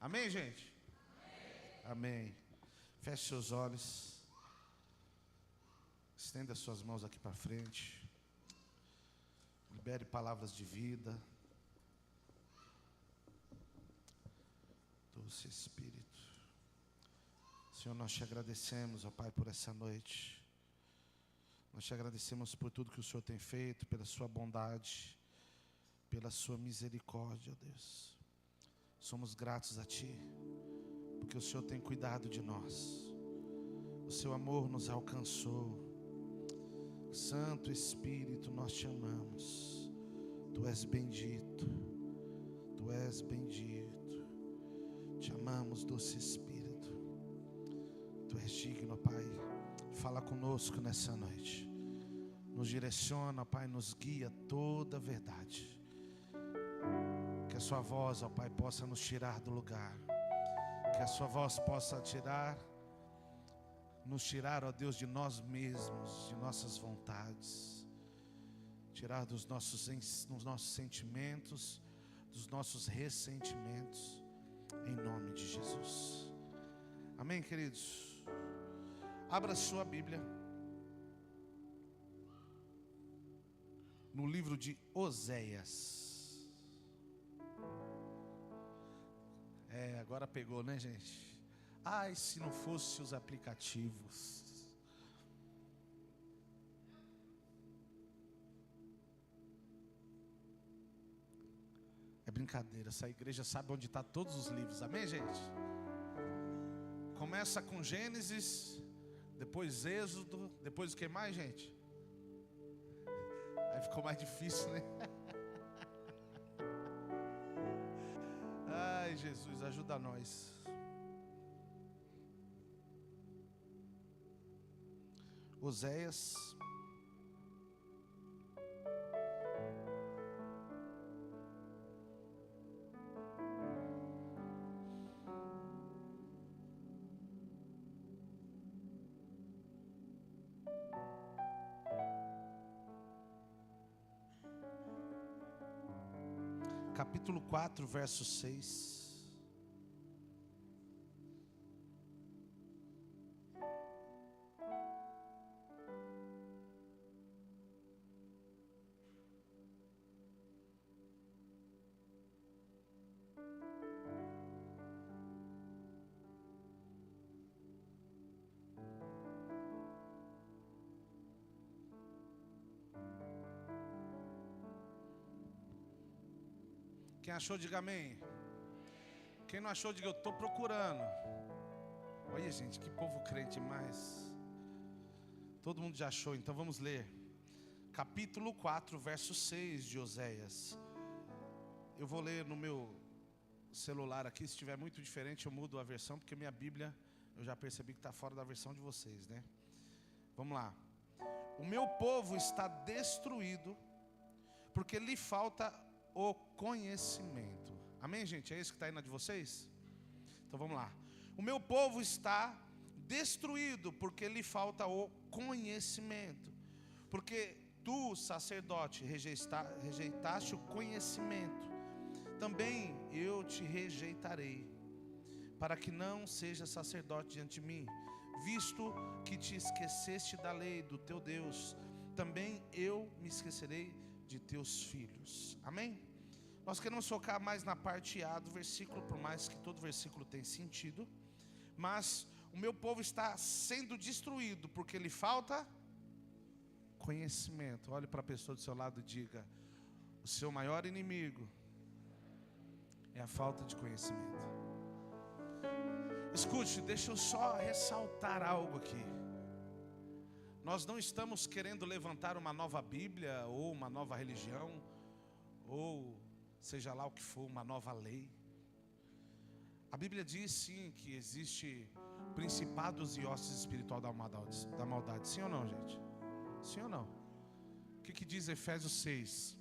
Amém, gente? Amém. Feche seus olhos. Estenda suas mãos aqui para frente. Libere palavras de vida. Doce Espírito. Senhor, nós te agradecemos, ó Pai, por essa noite. Nós te agradecemos por tudo que o Senhor tem feito, pela sua bondade, pela sua misericórdia, ó Deus. Somos gratos a Ti, porque o Senhor tem cuidado de nós. O seu amor nos alcançou. Santo Espírito, nós te amamos. Tu és bendito. Tu és bendito. Te amamos, doce Espírito. Tu és digno, Pai. Fala conosco nessa noite. Nos direciona, Pai, nos guia toda a verdade. Que a sua voz, ó Pai, possa nos tirar do lugar. Que a sua voz possa nos tirar, ó Deus, de nós mesmos, de nossas vontades. Tirar dos nossos sentimentos, dos nossos ressentimentos. Em nome de Jesus. Amém, queridos? Abra sua Bíblia no livro de Oséias. Agora pegou, né, gente? Ai, se não fosse os aplicativos. É brincadeira, essa igreja sabe onde está todos os livros, amém, gente? Começa com Gênesis, depois Êxodo, depois o que mais, gente? Aí ficou mais difícil, né? Ai, Jesus, ajuda nós. Oséias, capítulo 4, verso 6. Quem achou, diga amém. Quem não achou, diga eu estou procurando. Olha, gente, que povo crente mais. Todo mundo já achou, então vamos ler. Capítulo 4, verso 6 de Oséias. Eu vou ler no meu celular aqui. Se estiver muito diferente eu mudo a versão, porque minha Bíblia, eu já percebi que está fora da versão de vocês, né? Vamos lá. O meu povo está destruído, porque lhe falta o conhecimento. Amém, gente? É isso que está aí na de vocês? Então vamos lá. O meu povo está destruído, porque lhe falta o conhecimento. Porque tu, sacerdote, rejeitaste o conhecimento, também eu te rejeitarei, para que não seja sacerdote diante de mim. Visto que te esqueceste da lei do teu Deus, também eu me esquecerei de teus filhos. Amém? Nós queremos focar mais na parte A do versículo, por mais que todo versículo tem sentido. Mas o meu povo está sendo destruído, porque lhe falta conhecimento. Olhe para a pessoa do seu lado e diga: o seu maior inimigo é a falta de conhecimento. Escute, deixa eu só ressaltar algo aqui. Nós não estamos querendo levantar uma nova Bíblia, ou uma nova religião, ou seja lá o que for, uma nova lei. A Bíblia diz sim que existe principados e hostes espirituais da maldade. Sim ou não, gente? Sim ou não? O que diz Efésios 6?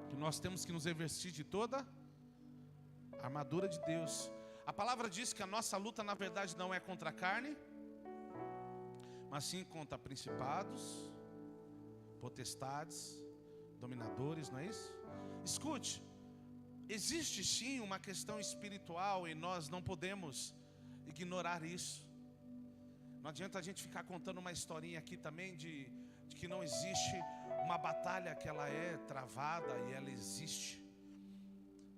Que nós temos que nos revestir de toda a armadura de Deus. A palavra diz que a nossa luta na verdade não é contra a carne, mas sim contra principados, potestades, dominadores, não é isso? Escute, existe sim uma questão espiritual e nós não podemos ignorar isso. Não adianta a gente ficar contando uma historinha aqui também de que não existe uma batalha, que ela é travada e ela existe.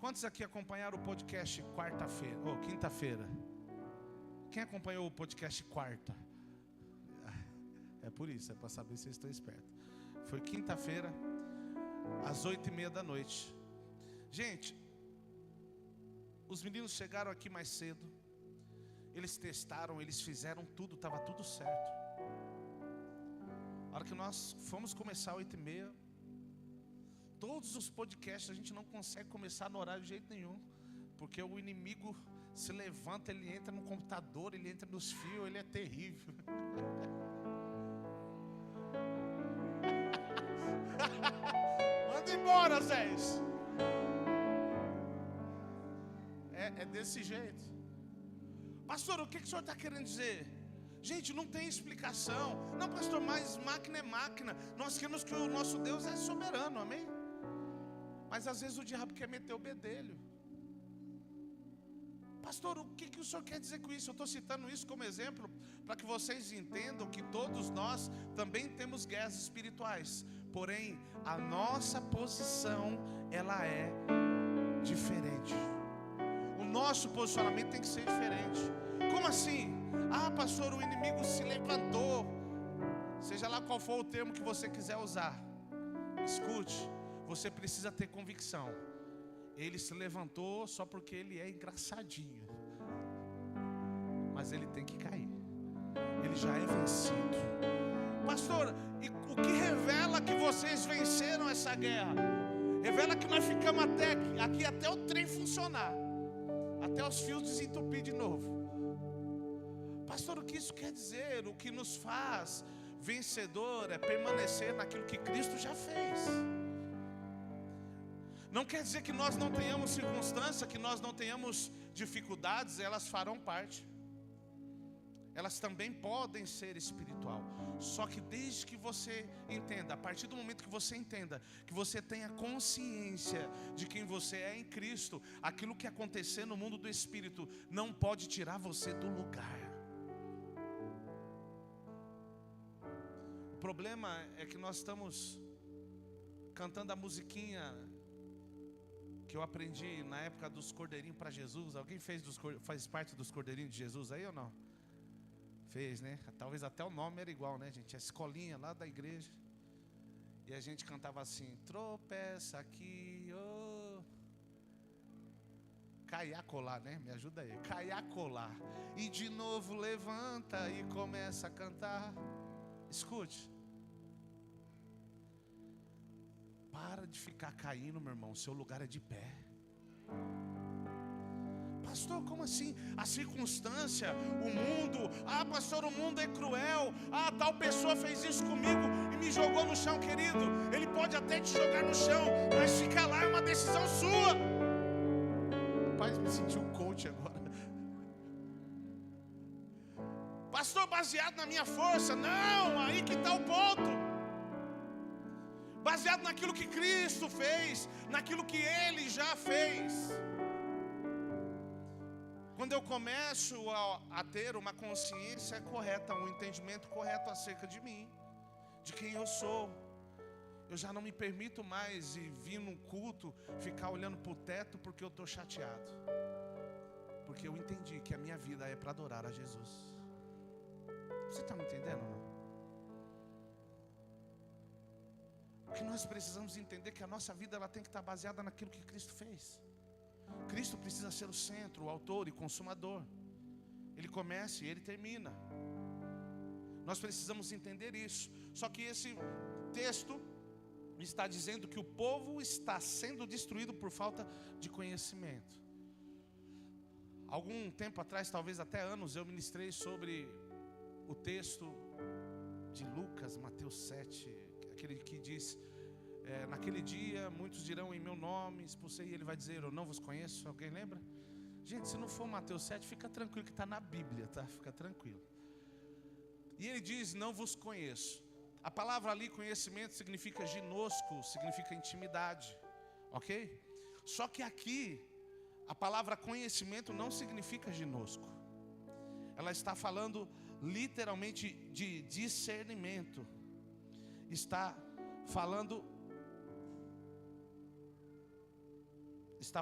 Quantos aqui acompanharam o podcast quarta-feira, ou quinta-feira? Quem acompanhou o podcast quarta? É por isso, é para saber se eu estou esperto. Foi quinta-feira, às 8h30 da noite. Gente, os meninos chegaram aqui mais cedo. Eles testaram, eles fizeram tudo, estava tudo certo. A hora que nós fomos começar às 8h30, todos os podcasts a gente não consegue começar no horário de jeito nenhum, porque o inimigo se levanta, ele entra no computador, ele entra nos fios, ele é terrível. Manda embora, Zé. É desse jeito. Pastor, o que o senhor está querendo dizer? Gente, não tem explicação. Não, pastor, mas máquina é máquina. Nós queremos que o nosso Deus é soberano, amém? Mas às vezes o diabo quer meter o bedelho. Pastor, o que o senhor quer dizer com isso? Eu estou citando isso como exemplo para que vocês entendam que todos nós também temos guerras espirituais. Porém, a nossa posição, ela é diferente. O nosso posicionamento tem que ser diferente. Como assim? Ah, pastor, o inimigo se levantou. Seja lá qual for o termo que você quiser usar, escute, você precisa ter convicção. Ele se levantou só porque ele é engraçadinho, mas ele tem que cair. Ele já é vencido. Pastor, e o que revela que vocês venceram essa guerra? Revela que nós ficamos aqui até o trem funcionar, até os fios desentupir de novo. Pastor, o que isso quer dizer? O que nos faz vencedor é permanecer naquilo que Cristo já fez. Não quer dizer que nós não tenhamos circunstância, que nós não tenhamos dificuldades, elas farão parte. Elas também podem ser espiritual. Só que desde que você entenda, a partir do momento que você entenda, que você tenha consciência de quem você é em Cristo, aquilo que acontecer no mundo do Espírito não pode tirar você do lugar. O problema é que nós estamos cantando a musiquinha que eu aprendi na época dos cordeirinhos para Jesus. Alguém faz parte dos cordeirinhos de Jesus aí ou não? Fez, né? Talvez até o nome era igual, né, gente? A escolinha lá da igreja. E a gente cantava assim: tropeça aqui, oh. Caiacolá, né? Me ajuda aí. Caiacolá. E de novo levanta e começa a cantar. Escute. Para de ficar caindo, meu irmão. Seu lugar é de pé. Pastor, como assim? A circunstância, o mundo. Ah, pastor, o mundo é cruel. Ah, tal pessoa fez isso comigo e me jogou no chão, querido. Ele pode até te jogar no chão, mas ficar lá é uma decisão sua. Rapaz, me senti um coach agora. Pastor, baseado na minha força. Não, aí que está o ponto. Baseado naquilo que Cristo fez, naquilo que Ele já fez. Quando eu começo a ter uma consciência correta, um entendimento correto acerca de mim, de quem eu sou, eu já não me permito mais vir num culto, ficar olhando para o teto porque eu estou chateado. Porque eu entendi que a minha vida é para adorar a Jesus. Você está me entendendo ou não? O que nós precisamos entender é que a nossa vida ela tem que estar baseada naquilo que Cristo fez. Cristo precisa ser o centro, o autor e consumador. Ele começa e Ele termina. Nós precisamos entender isso. Só que esse texto está dizendo que o povo está sendo destruído por falta de conhecimento. Algum tempo atrás, talvez até anos, eu ministrei sobre o texto de Lucas, Mateus 7, aquele que diz: naquele dia muitos dirão em meu nome, expulsei, e ele vai dizer: eu não vos conheço. Alguém lembra? Gente, se não for Mateus 7, fica tranquilo que está na Bíblia, tá? Fica tranquilo. E ele diz: não vos conheço. A palavra ali, conhecimento, significa ginosco, significa intimidade, ok? Só que aqui, a palavra conhecimento não significa ginosco. Ela está falando literalmente de discernimento. Está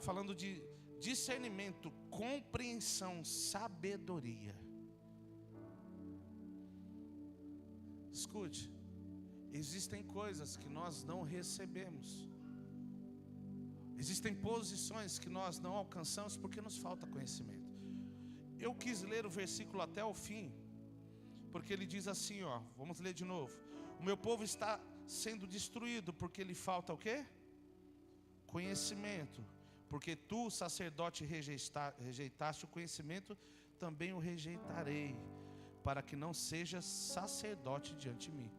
falando de discernimento, compreensão, sabedoria. Escute, existem coisas que nós não recebemos. Existem posições que nós não alcançamos porque nos falta conhecimento. Eu quis ler o versículo até o fim, porque ele diz assim, ó, vamos ler de novo. O meu povo está sendo destruído porque lhe falta o quê? Conhecimento. Porque tu, sacerdote, rejeitaste o conhecimento, também o rejeitarei, para que não sejas sacerdote diante de mim.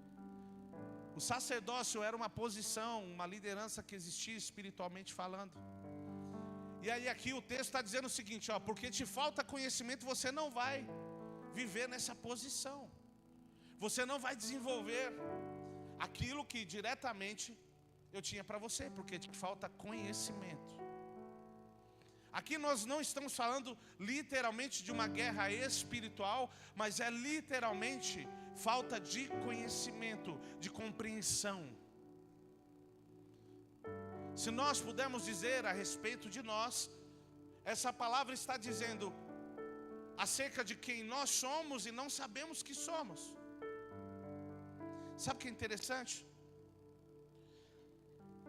O sacerdócio era uma posição, uma liderança que existia espiritualmente falando. E aí aqui o texto está dizendo o seguinte, ó, porque te falta conhecimento, você não vai viver nessa posição. Você não vai desenvolver aquilo que diretamente eu tinha para você, porque te falta conhecimento. Aqui nós não estamos falando literalmente de uma guerra espiritual, mas é literalmente falta de conhecimento, de compreensão. Se nós pudermos dizer a respeito de nós, essa palavra está dizendo acerca de quem nós somos e não sabemos que somos. Sabe o que é interessante?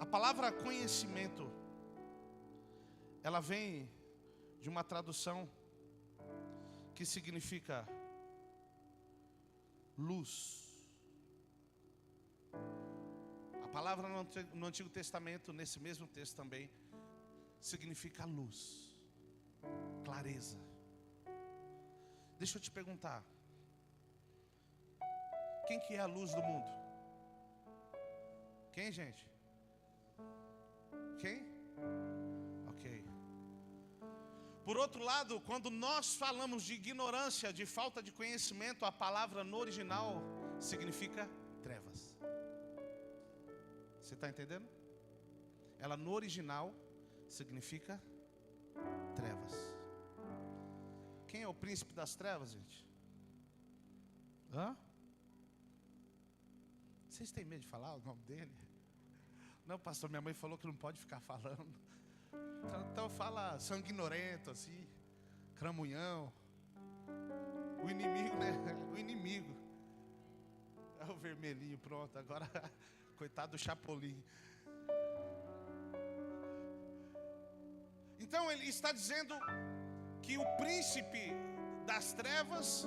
A palavra conhecimento, ela vem de uma tradução que significa luz. A palavra no Antigo Testamento, nesse mesmo texto também, significa luz, clareza. Deixa eu te perguntar, quem que é a luz do mundo? Quem, gente? Quem? Ok. Por outro lado, quando nós falamos de ignorância, de falta de conhecimento, a palavra no original significa trevas. Você está entendendo? Ela no original significa trevas. Quem é o príncipe das trevas, gente? Hã? Vocês têm medo de falar o nome dele? Não, pastor, minha mãe falou que não pode ficar falando. Então fala sanguinolento assim, cramunhão. O inimigo, né? O inimigo. É o vermelhinho, pronto. Agora, coitado do Chapolin. Então ele está dizendo que o príncipe das trevas,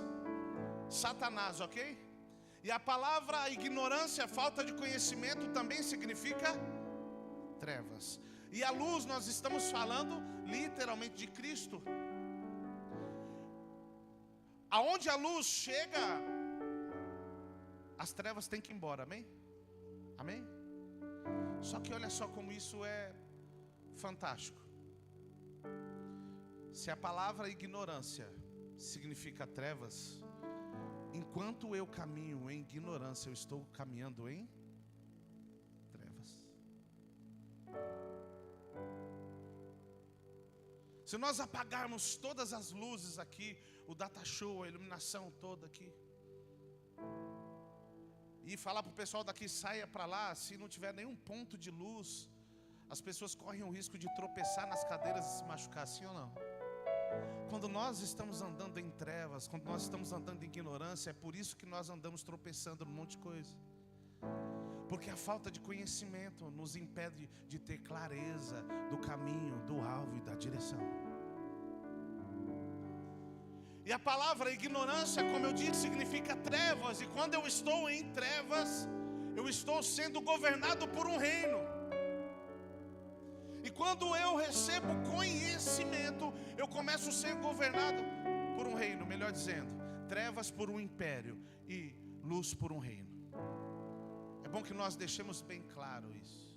Satanás, ok? E a palavra ignorância, falta de conhecimento, também significa trevas. E a luz, nós estamos falando literalmente de Cristo. Aonde a luz chega, as trevas têm que ir embora, amém? Amém? Só que olha só como isso é fantástico. Se a palavra ignorância significa trevas, enquanto eu caminho em ignorância, eu estou caminhando em trevas. Se nós apagarmos todas as luzes aqui, o data show, a iluminação toda aqui, e falar para o pessoal daqui, saia para lá, se não tiver nenhum ponto de luz, as pessoas correm o risco de tropeçar nas cadeiras e se machucar, sim ou não? Quando nós estamos andando em trevas, quando nós estamos andando em ignorância, é por isso que nós andamos tropeçando num monte de coisa. Porque a falta de conhecimento nos impede de ter clareza do caminho, do alvo e da direção. E a palavra ignorância, como eu disse, significa trevas. E quando eu estou em trevas, eu estou sendo governado por um reino. E quando eu recebo conhecimento, eu começo a ser governado por um reino, melhor dizendo, trevas por um império e luz por um reino. É bom que nós deixemos bem claro isso.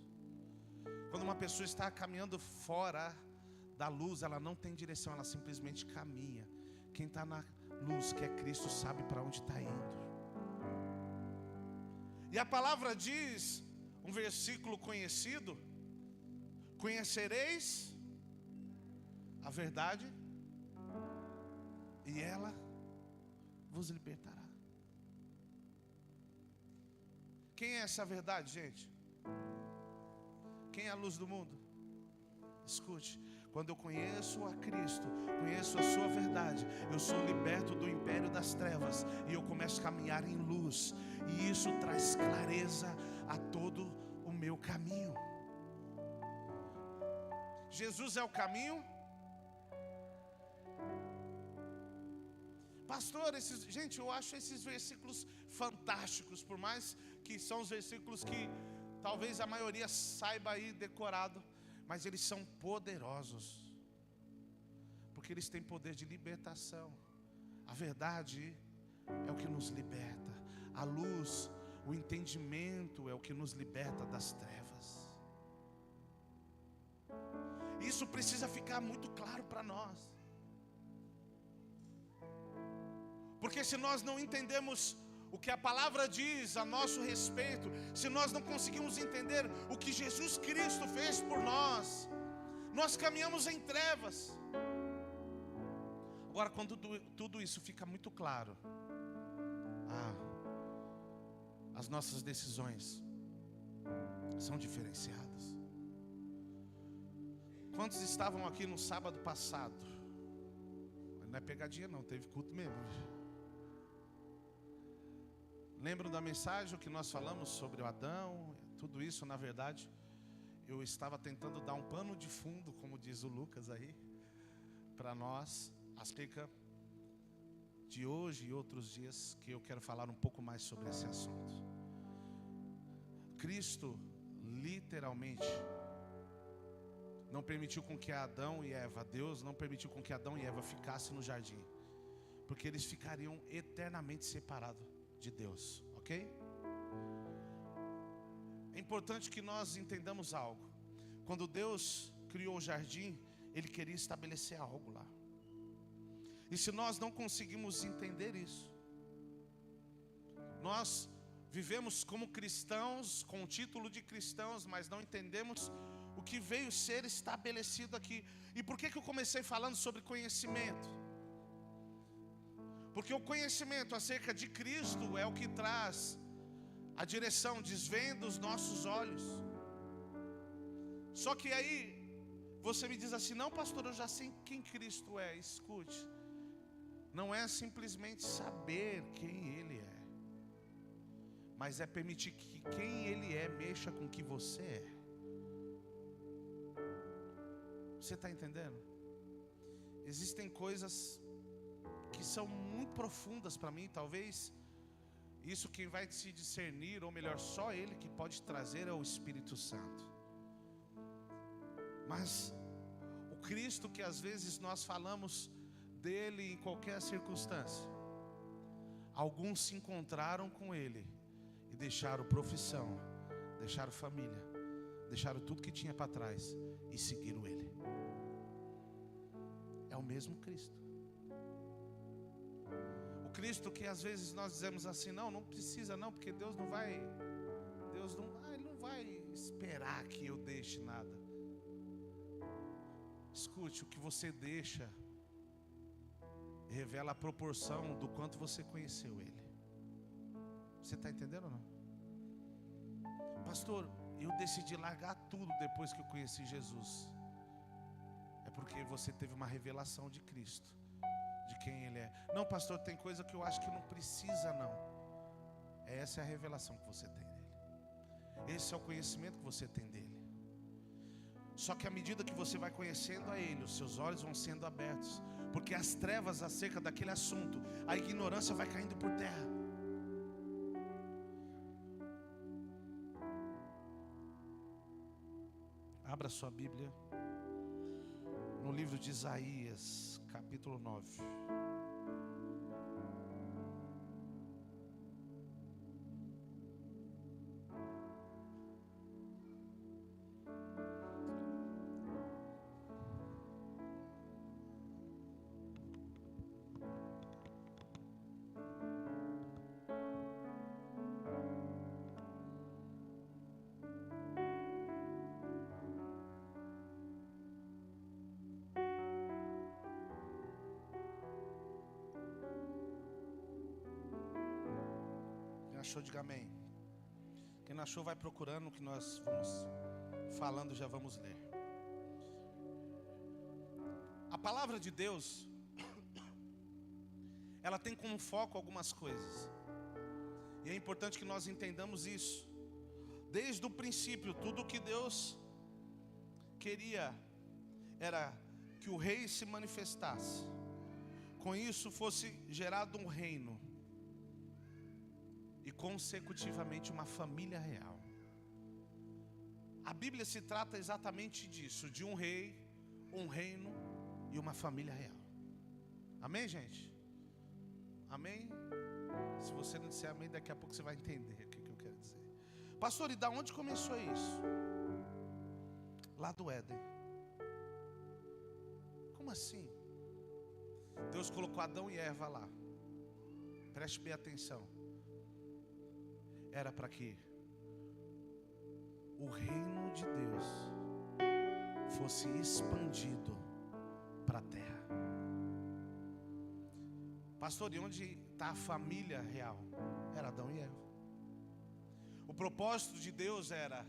Quando uma pessoa está caminhando fora da luz, ela não tem direção, ela simplesmente caminha. Quem está na luz, que é Cristo, sabe para onde está indo. E a palavra diz, um versículo conhecido, Conhecereis a verdade e ela vos libertará. Quem é essa verdade, gente? Quem é a luz do mundo? Escute, quando eu conheço a Cristo, conheço a sua verdade, eu sou liberto do império das trevas e eu começo a caminhar em luz, e isso traz clareza a todo o meu caminho. Jesus é o caminho. Pastor, gente, eu acho esses versículos fantásticos, por mais que são os versículos que talvez a maioria saiba aí decorado, mas eles são poderosos, porque eles têm poder de libertação. A verdade é o que nos liberta, a luz, o entendimento é o que nos liberta das trevas. Isso precisa ficar muito claro para nós, porque se nós não entendemos o que a palavra diz a nosso respeito, se nós não conseguimos entender o que Jesus Cristo fez por nós, nós caminhamos em trevas. Agora, quando tudo isso fica muito claro, as nossas decisões são diferenciadas. Quantos estavam aqui no sábado passado? Não é pegadinha não, teve culto mesmo. Lembram da mensagem que nós falamos sobre o Adão? Tudo isso, na verdade, eu estava tentando dar um pano de fundo, como diz o Lucas aí, para nós, acerca de hoje e outros dias, que eu quero falar um pouco mais sobre esse assunto. Cristo, literalmente, não permitiu com que Adão e Eva, Deus não permitiu com que Adão e Eva ficassem no jardim, porque eles ficariam eternamente separados de Deus, ok? É importante que nós entendamos algo. Quando Deus criou o jardim, Ele queria estabelecer algo lá. E se nós não conseguimos entender isso, nós vivemos como cristãos, com o título de cristãos, mas não entendemos o que veio ser estabelecido aqui. E por que eu comecei falando sobre conhecimento? Porque o conhecimento acerca de Cristo é o que traz a direção, desvenda os nossos olhos. Só que aí você me diz assim: não, pastor, eu já sei quem Cristo é. Escute, não é simplesmente saber quem Ele é, mas é permitir que quem Ele é mexa com o que você é. Você está entendendo? Existem coisas que são muito profundas para mim. Talvez isso quem vai se discernir, ou melhor, só Ele que pode trazer, é o Espírito Santo. Mas o Cristo que às vezes nós falamos dele em qualquer circunstância, alguns se encontraram com Ele e deixaram profissão, deixaram família, deixaram tudo que tinha para trás e seguiram Ele. É o mesmo Cristo. O Cristo que às vezes nós dizemos assim: não precisa não, porque Deus não vai, Ele não vai esperar que eu deixe nada. Escute, o que você deixa revela a proporção do quanto você conheceu Ele. Você está entendendo ou não? Pastor, eu decidi largar tudo depois que eu conheci Jesus. É porque você teve uma revelação de Cristo, de quem Ele é. Não, pastor, tem coisa que eu acho que não precisa não. Essa é a revelação que você tem dele. Esse é o conhecimento que você tem dele. Só que à medida que você vai conhecendo a Ele, os seus olhos vão sendo abertos, porque as trevas acerca daquele assunto, a ignorância vai caindo por terra. Abra sua Bíblia no livro de Isaías, capítulo 9. achou, diga amém. Quem não achou, vai procurando, que nós vamos falando, já vamos ler. A palavra de Deus, ela tem como foco algumas coisas. E é importante que nós entendamos isso. Desde o princípio, tudo que Deus queria era que o rei se manifestasse. Com isso fosse gerado um reino. E consecutivamente uma família real. A Bíblia se trata exatamente disso. De um rei, um reino e uma família real. Amém, gente? Amém? Se você não disser amém, daqui a pouco você vai entender o que eu quero dizer. Pastor, e da onde começou isso? Lá do Éden. Como assim? Deus colocou Adão e Eva lá. Preste bem atenção. Era para que o reino de Deus fosse expandido para a terra. Pastor, e onde está a família real? Era Adão e Eva. O propósito de Deus era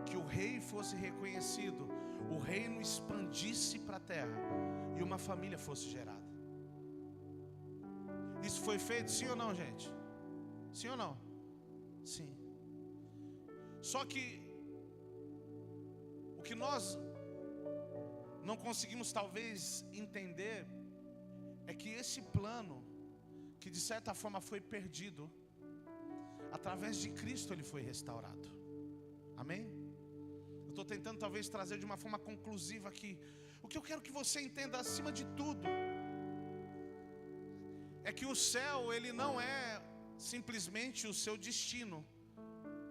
que o rei fosse reconhecido, o reino expandisse para a terra e uma família fosse gerada. Isso foi feito, sim ou não, gente? Sim ou não? Sim. Só que o que nós não conseguimos talvez entender é que esse plano, que de certa forma foi perdido, através de Cristo ele foi restaurado. Amém? Eu estou tentando talvez trazer de uma forma conclusiva aqui. O que eu quero que você entenda acima de tudo é que o céu, ele não é simplesmente o seu destino.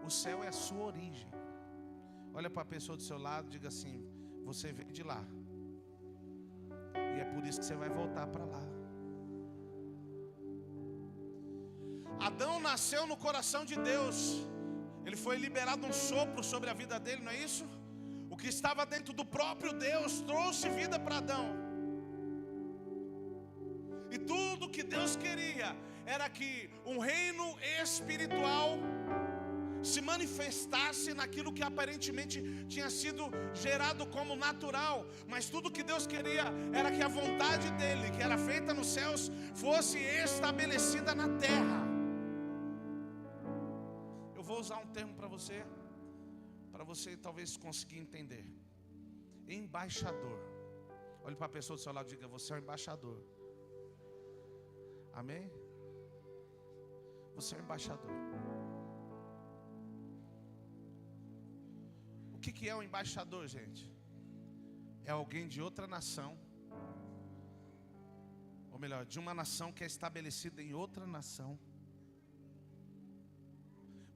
O céu é a sua origem. Olha para a pessoa do seu lado e diga assim: você veio de lá. E é por isso que você vai voltar para lá. Adão nasceu no coração de Deus. Ele foi liberado um sopro sobre a vida dele, não é isso? O que estava dentro do próprio Deus trouxe vida para Adão. E tudo que Deus queria era que um reino espiritual se manifestasse naquilo que aparentemente tinha sido gerado como natural. Mas tudo que Deus queria era que a vontade dele, que era feita nos céus, fosse estabelecida na terra. Eu vou usar um termo para você talvez conseguir entender. Embaixador. Olhe para a pessoa do seu lado e diga: você é um embaixador. Amém? Você é um embaixador. O que é um embaixador, gente? É alguém de outra nação, ou melhor, de uma nação que é estabelecida em outra nação,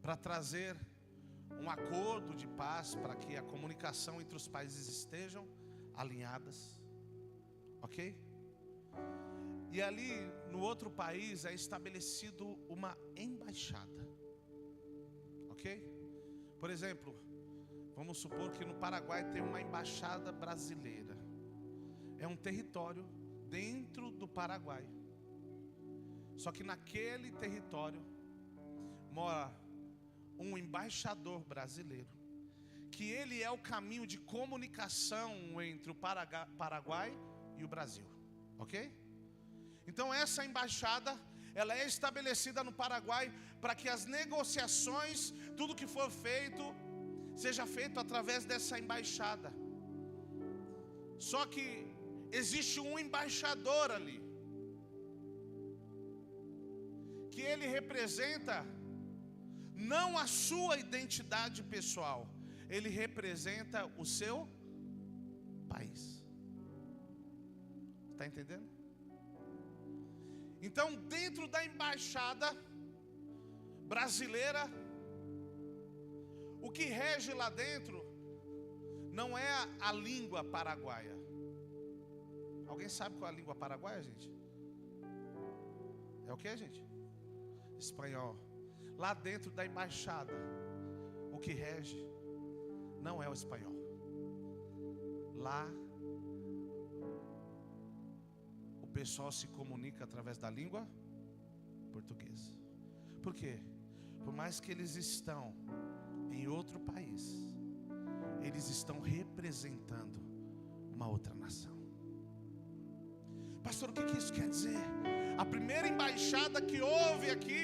para trazer um acordo de paz, para que a comunicação entre os países estejam alinhadas. Ok? E ali no outro país é estabelecido uma embaixada. Ok? Por exemplo, vamos supor que no Paraguai tem uma embaixada brasileira. É um território dentro do Paraguai. Só que naquele território mora um embaixador brasileiro, que ele é o caminho de comunicação entre o Paraguai e o Brasil. Ok? Então essa embaixada, ela é estabelecida no Paraguai para que as negociações, tudo que for feito, seja feito através dessa embaixada. Só que existe um embaixador ali, que ele representa não a sua identidade pessoal, ele representa o seu país. Está entendendo? Então, dentro da embaixada brasileira, o que rege lá dentro não é a língua paraguaia. Alguém sabe qual é a língua paraguaia, gente? É o que, gente? Espanhol. Lá dentro da embaixada, o que rege não é o espanhol. Lá o pessoal se comunica através da língua portuguesa. Por quê? por mais que eles estão em outro país, eles estão representando uma outra nação. Pastor, o que isso quer dizer? A primeira embaixada que houve aqui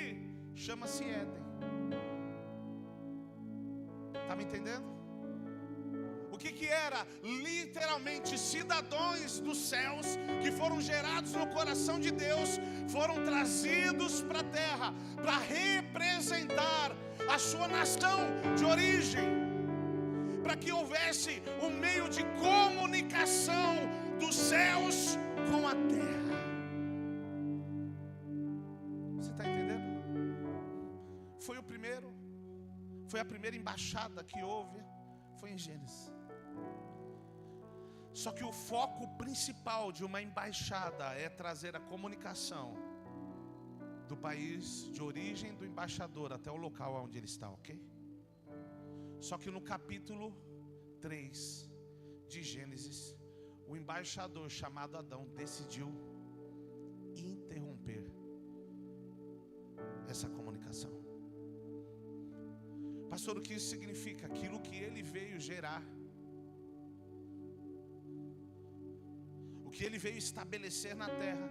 chama-se Éden. Está me entendendo? O que era? Literalmente cidadãos dos céus que foram gerados no coração de Deus, foram trazidos para a terra para representar a sua nação de origem, para que houvesse um meio de comunicação dos céus com a terra. Você está entendendo? Foi a primeira embaixada que houve, foi em Gênesis. Só que o foco principal de uma embaixada é trazer a comunicação do país de origem do embaixador até o local onde ele está, ok? Só que no capítulo 3 de Gênesis, o embaixador chamado Adão decidiu interromper essa comunicação. Pastor, o que isso significa? Aquilo que ele veio gerar, o que ele veio estabelecer na terra,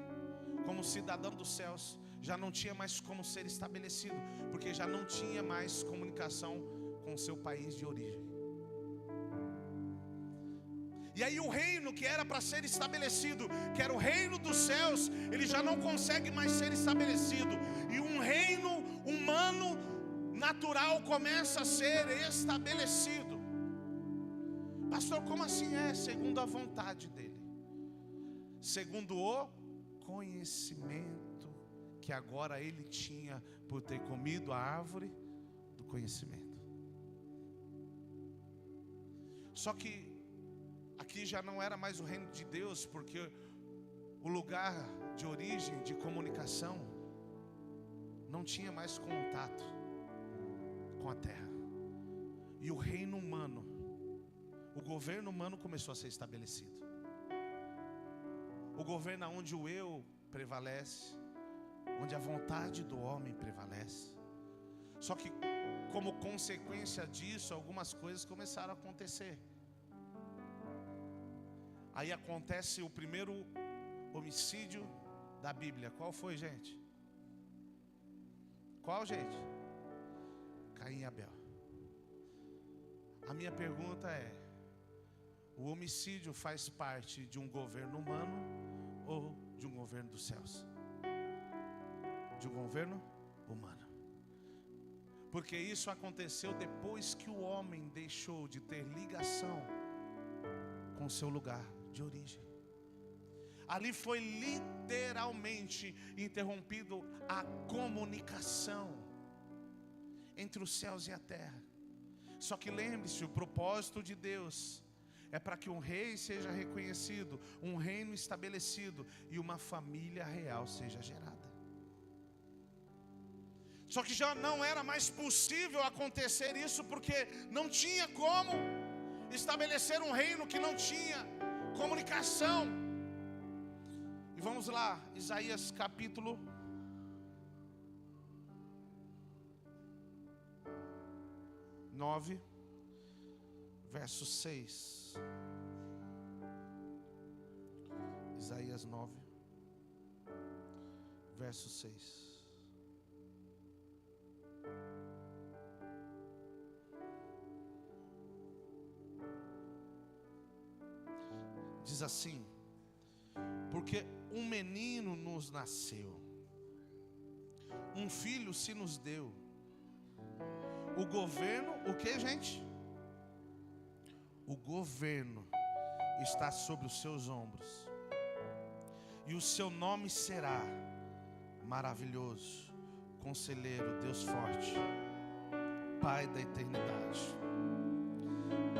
como cidadão dos céus, já não tinha mais como ser estabelecido, porque já não tinha mais comunicação com o seu país de origem. E aí o reino que era para ser estabelecido, que era o reino dos céus, ele já não consegue mais ser estabelecido. E um reino humano, natural, começa a ser estabelecido. Pastor, como assim é? Segundo a vontade dele, segundo o conhecimento que agora ele tinha por ter comido a árvore do conhecimento. Só que aqui já não era mais o reino de Deus, porque o lugar de origem, de comunicação, não tinha mais contato com a terra. E o reino humano, o governo humano começou a ser estabelecido. O governo onde o eu prevalece, onde a vontade do homem prevalece. Só que como consequência disso, algumas coisas começaram a acontecer. Aí acontece o primeiro homicídio da Bíblia. Qual foi, gente? Qual, gente? Caim e Abel. A minha pergunta é: o homicídio faz parte de um governo humano ou de um governo dos céus? De um governo humano. Porque isso aconteceu depois que o homem deixou de ter ligação com o seu lugar de origem. Ali foi literalmente interrompido a comunicação entre os céus e a terra. Só que lembre-se, o propósito de Deus é para que um rei seja reconhecido, um reino estabelecido e uma família real seja gerada. Só que já não era mais possível acontecer isso, porque não tinha como estabelecer um reino que não tinha comunicação. E vamos lá, Isaías capítulo 9, verso 6. Isaías 9, verso 6. Diz assim: porque um menino nos nasceu, um filho se nos deu. O governo, o que, gente? O governo está sobre os seus ombros. E o seu nome será Maravilhoso, Conselheiro, Deus Forte, Pai da Eternidade,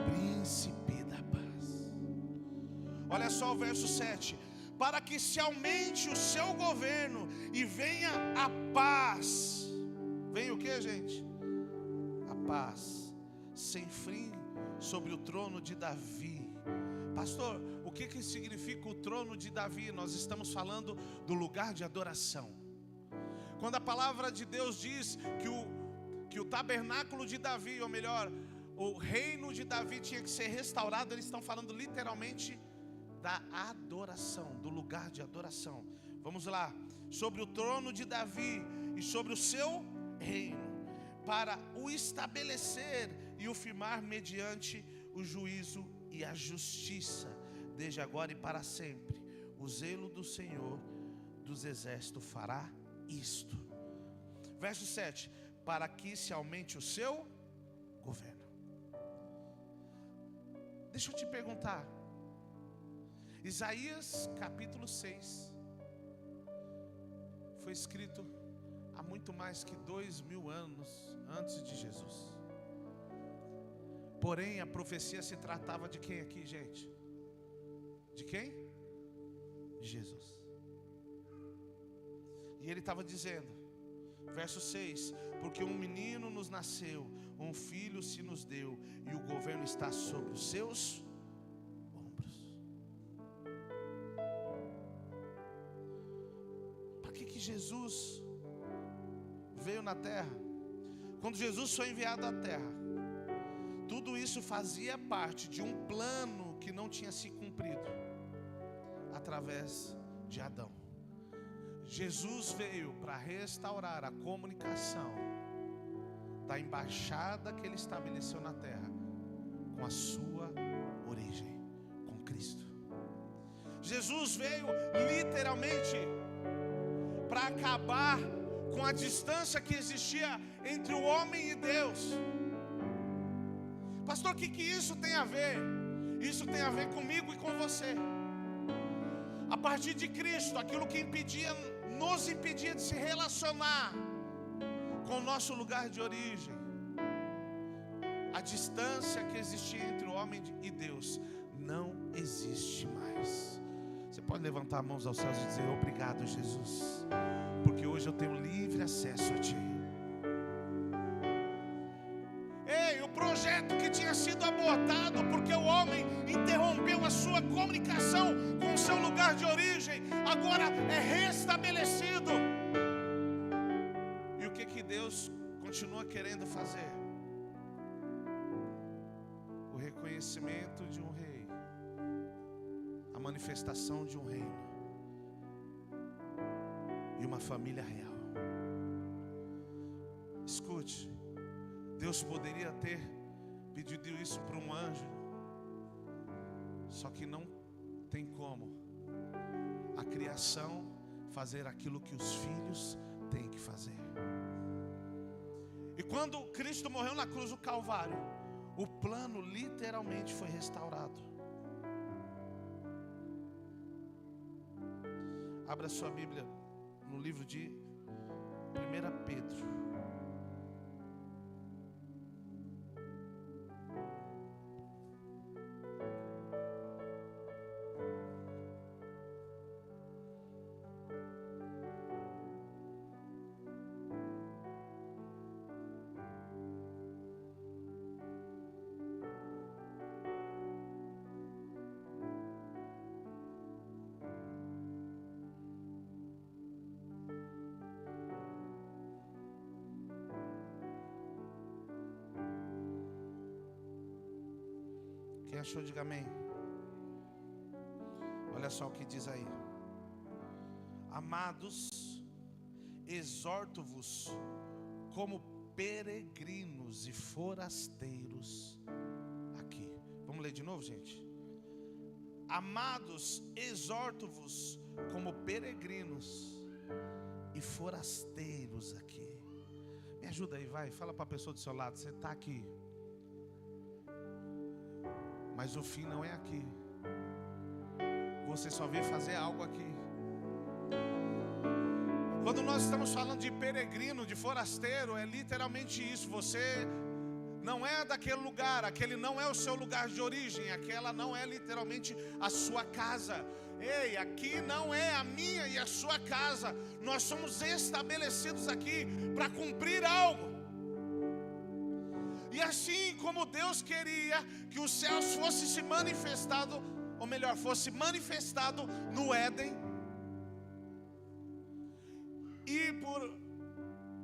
Príncipe da Paz. Olha só o verso 7. Para que se aumente o seu governo e venha a paz. Venha o que, gente? A paz sem fim sobre o trono de Davi. Pastor, o que significa o trono de Davi? Nós estamos falando do lugar de adoração. Quando a palavra de Deus diz que que o tabernáculo de Davi, ou melhor, o reino de Davi tinha que ser restaurado, eles estão falando literalmente da adoração, do lugar de adoração. Vamos lá. Sobre o trono de Davi e sobre o seu reino, para o estabelecer e o firmar mediante o juízo e a justiça, desde agora e para sempre. O zelo do Senhor dos exércitos fará isto. Verso 7. Para que se aumente o seu governo. Deixa eu te perguntar. Isaías capítulo 6 foi escrito há muito mais que 2000 anos antes de Jesus. Porém, a profecia se tratava de quem aqui, gente? De quem? De Jesus. E ele estava dizendo, verso 6: porque um menino nos nasceu, um filho se nos deu, e o governo está sobre os seus ombros. Para que Jesus veio na terra? Quando Jesus foi enviado à terra, tudo isso fazia parte de um plano que não tinha se cumprido através de Adão. Jesus veio para restaurar a comunicação da embaixada que ele estabeleceu na terra com a sua origem, com Cristo. Jesus veio literalmente para acabar com a distância que existia entre o homem e Deus. Pastor, o que isso tem a ver? Isso tem a ver comigo e com você. A partir de Cristo, aquilo que nos impedia de se relacionar com o nosso lugar de origem, a distância que existia entre o homem e Deus não existe mais. Você pode levantar as mãos aos céus e dizer: obrigado, Jesus, porque hoje eu tenho livre acesso a Ti. Ei, o projeto que tinha sido abortado porque o homem interrompeu a sua comunicação com o seu lugar de origem, agora é restabelecido. E o que Deus continua querendo fazer? O reconhecimento de um rei, a manifestação de um reino e uma família real. Escute, Deus poderia ter pedido isso para um anjo, só que não tem como a criação fazer aquilo que os filhos têm que fazer. E quando Cristo morreu na cruz do Calvário, o plano literalmente foi restaurado. Abra sua Bíblia no livro de 1 Pedro. Quem achou, diga amém. Olha só o que diz aí: amados, exorto-vos como peregrinos e forasteiros aqui. Vamos ler de novo, gente? Amados, exorto-vos como peregrinos e forasteiros aqui. Me ajuda aí, vai. Fala para a pessoa do seu lado: você está aqui, mas o fim não é aqui. Você só veio fazer algo aqui. Quando nós estamos falando de peregrino, de forasteiro, é literalmente isso. Você não é daquele lugar, aquele não é o seu lugar de origem, aquela não é literalmente a sua casa. Ei, aqui não é a minha e a sua casa. Nós somos estabelecidos aqui para cumprir algo. E assim como Deus queria que os céus fosse se manifestado, ou melhor, fosse manifestado no Éden, e por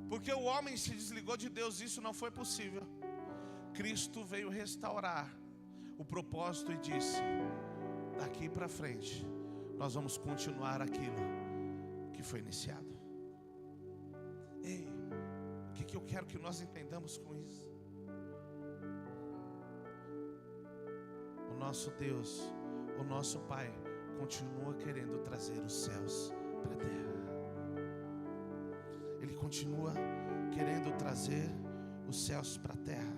Porque o homem se desligou de Deus, isso não foi possível. Cristo veio restaurar o propósito e disse: daqui para frente nós vamos continuar aquilo que foi iniciado. Ei, o que eu quero que nós entendamos com isso? O nosso Deus, o nosso Pai, continua querendo trazer os céus para a terra. Ele continua querendo trazer os céus para a terra.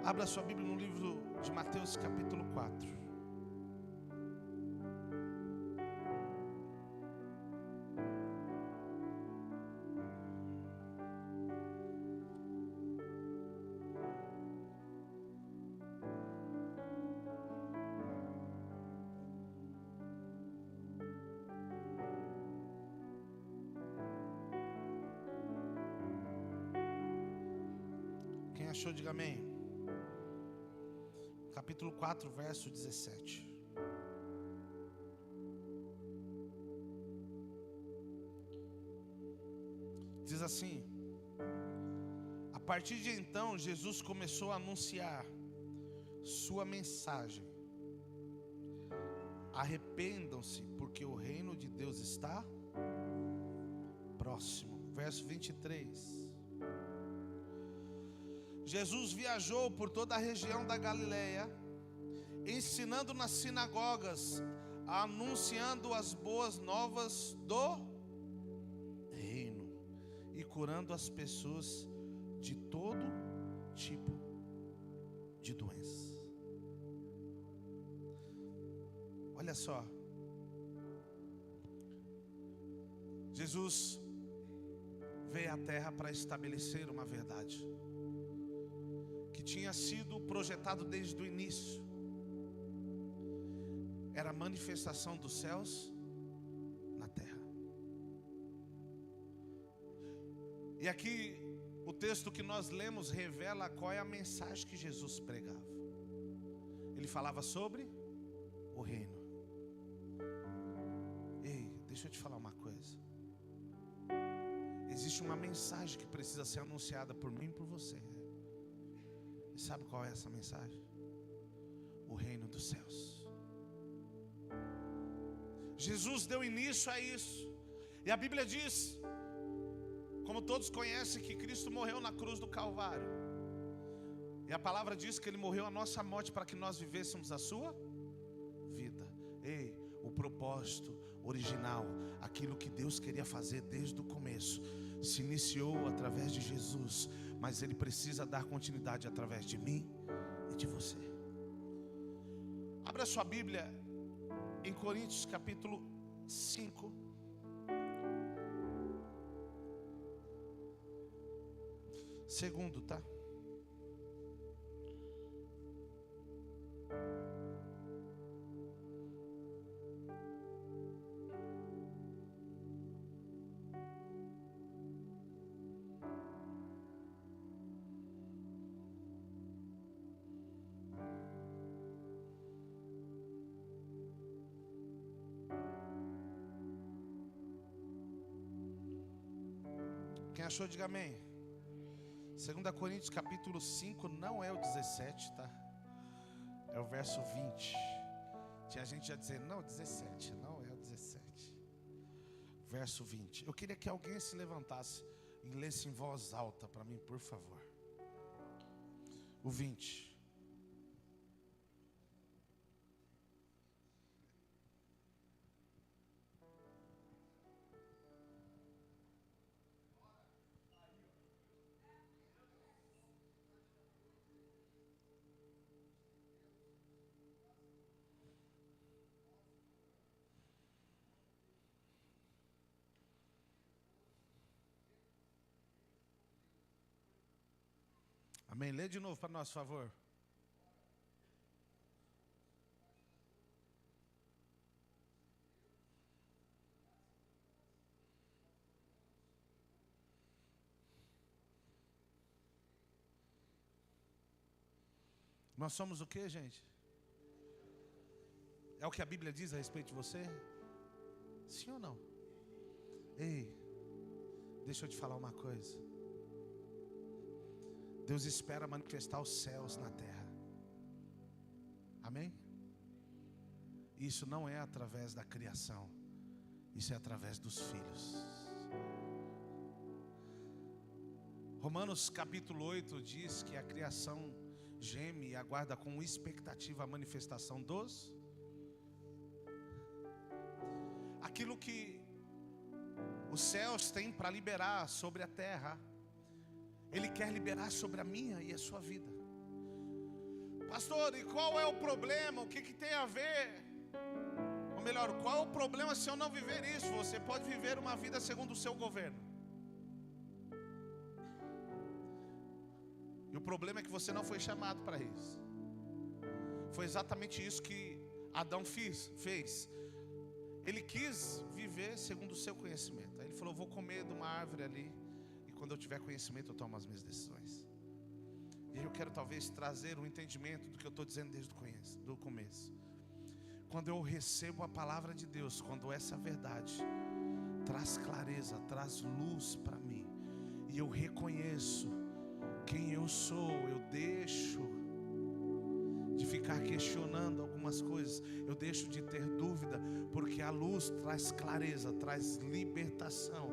Abra sua Bíblia no livro de Mateus capítulo 4. Quem achou, diga amém. Capítulo 4, verso 17. Diz assim: a partir de então, Jesus começou a anunciar sua mensagem: arrependam-se, porque o reino de Deus está próximo. Verso 23. Jesus viajou por toda a região da Galileia, ensinando nas sinagogas, anunciando as boas novas do reino e curando as pessoas de todo tipo de doença. Olha só, Jesus veio à terra para estabelecer uma verdade que tinha sido projetado desde o início. Era a manifestação dos céus na terra. E aqui o texto que nós lemos revela qual é a mensagem que Jesus pregava. Ele falava sobre o reino. Ei, deixa eu te falar uma coisa. Existe uma mensagem que precisa ser anunciada por mim e por você. E sabe qual é essa mensagem? O reino dos céus. Jesus deu início a isso. E a Bíblia diz, como todos conhecem, que Cristo morreu na cruz do Calvário. E a palavra diz que Ele morreu a nossa morte para que nós vivêssemos a sua vida. Ei, o propósito original, aquilo que Deus queria fazer desde o começo, se iniciou através de Jesus, mas Ele precisa dar continuidade através de mim e de você. Abra sua Bíblia em Coríntios capítulo 5. Segundo, tá? Quem achou, diga amém. 2 Coríntios capítulo 5 não é o 17, tá? É o verso 20. Tinha gente já dizendo, não, 17, não é o 17. Verso 20. Eu queria que alguém se levantasse e lesse em voz alta para mim, por favor. O 20. Amém? Lê de novo para nós, por favor. Nós somos o que, gente? É o que a Bíblia diz a respeito de você? Sim ou não? Ei, deixa eu te falar uma coisa. Deus espera manifestar os céus na terra. Amém? Isso não é através da criação, isso é através dos filhos. Romanos capítulo 8 diz que a criação geme e aguarda com expectativa a manifestação dos... Aquilo que os céus têm para liberar sobre a terra, Ele quer liberar sobre a minha e a sua vida. Pastor, e qual é o problema? O que tem a ver? Ou melhor, qual é o problema se eu não viver isso? Você pode viver uma vida segundo o seu governo. E o problema é que você não foi chamado para isso. Foi exatamente isso que Adão fez. Ele quis viver segundo o seu conhecimento. Aí ele falou, vou comer de uma árvore ali, e quando eu tiver conhecimento eu tomo as minhas decisões. E eu quero talvez trazer um entendimento do que eu estou dizendo desde o começo. Quando eu recebo a palavra de Deus, quando essa verdade traz clareza, traz luz para mim, e eu reconheço quem eu sou, eu deixo de ficar questionando algumas coisas, eu deixo de ter dúvida, porque a luz traz clareza, traz libertação.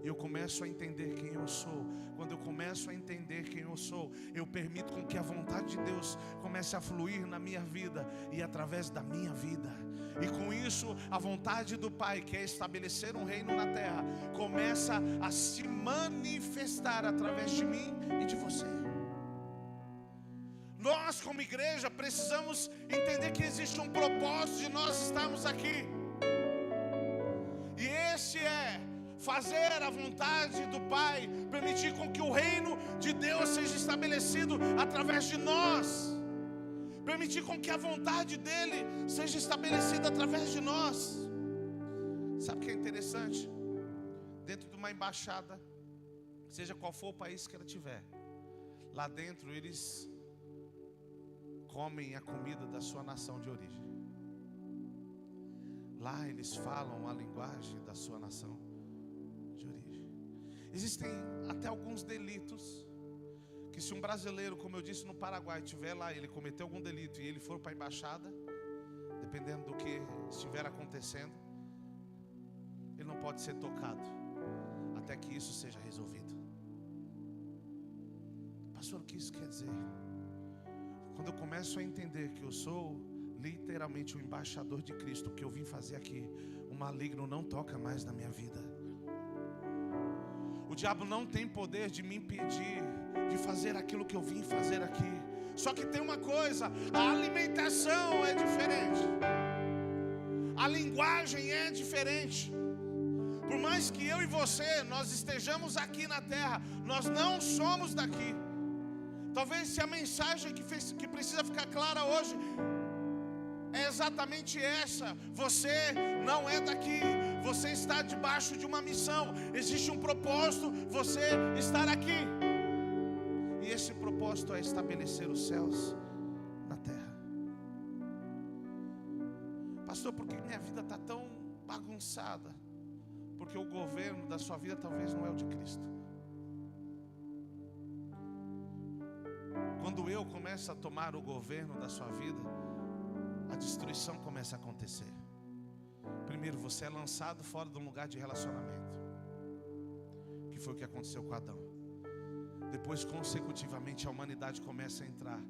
E eu começo a entender quem eu sou. Quando eu começo a entender quem eu sou, eu permito com que a vontade de Deus comece a fluir na minha vida e através da minha vida. E com isso, a vontade do Pai, que é estabelecer um reino na terra, começa a se manifestar através de mim e de você. Nós, como igreja, precisamos entender que existe um propósito de nós estarmos aqui. E esse é fazer a vontade do Pai, permitir com que o reino de Deus seja estabelecido através de nós. Permitir com que a vontade dEle seja estabelecida através de nós. Sabe o que é interessante? Dentro de uma embaixada, seja qual for o país que ela tiver, lá dentro eles comem a comida da sua nação de origem. Lá eles falam a linguagem da sua nação de origem. Existem até alguns delitos que, se um brasileiro, como eu disse, no Paraguai estiver lá, ele cometeu algum delito e ele for para a embaixada, dependendo do que estiver acontecendo, ele não pode ser tocado até que isso seja resolvido. Pastor, o que isso quer dizer? Quando eu começo a entender que eu sou literalmente o embaixador de Cristo, o que eu vim fazer aqui, o maligno não toca mais na minha vida. O diabo não tem poder de me impedir de fazer aquilo que eu vim fazer aqui. Só que tem uma coisa, a alimentação é diferente, a linguagem é diferente. Por mais que eu e você, nós estejamos aqui na terra, nós não somos daqui. Talvez se a mensagem que precisa ficar clara hoje é exatamente essa: você não é daqui, você está debaixo de uma missão, existe um propósito, você estar aqui. E esse propósito é estabelecer os céus na terra. Pastor, por que minha vida está tão bagunçada? Porque o governo da sua vida talvez não é o de Cristo. Quando eu começo a tomar o governo da sua vida, a destruição começa a acontecer. Primeiro, você é lançado fora de um lugar de relacionamento, que foi o que aconteceu com Adão. Depois, consecutivamente, a humanidade começa a entrar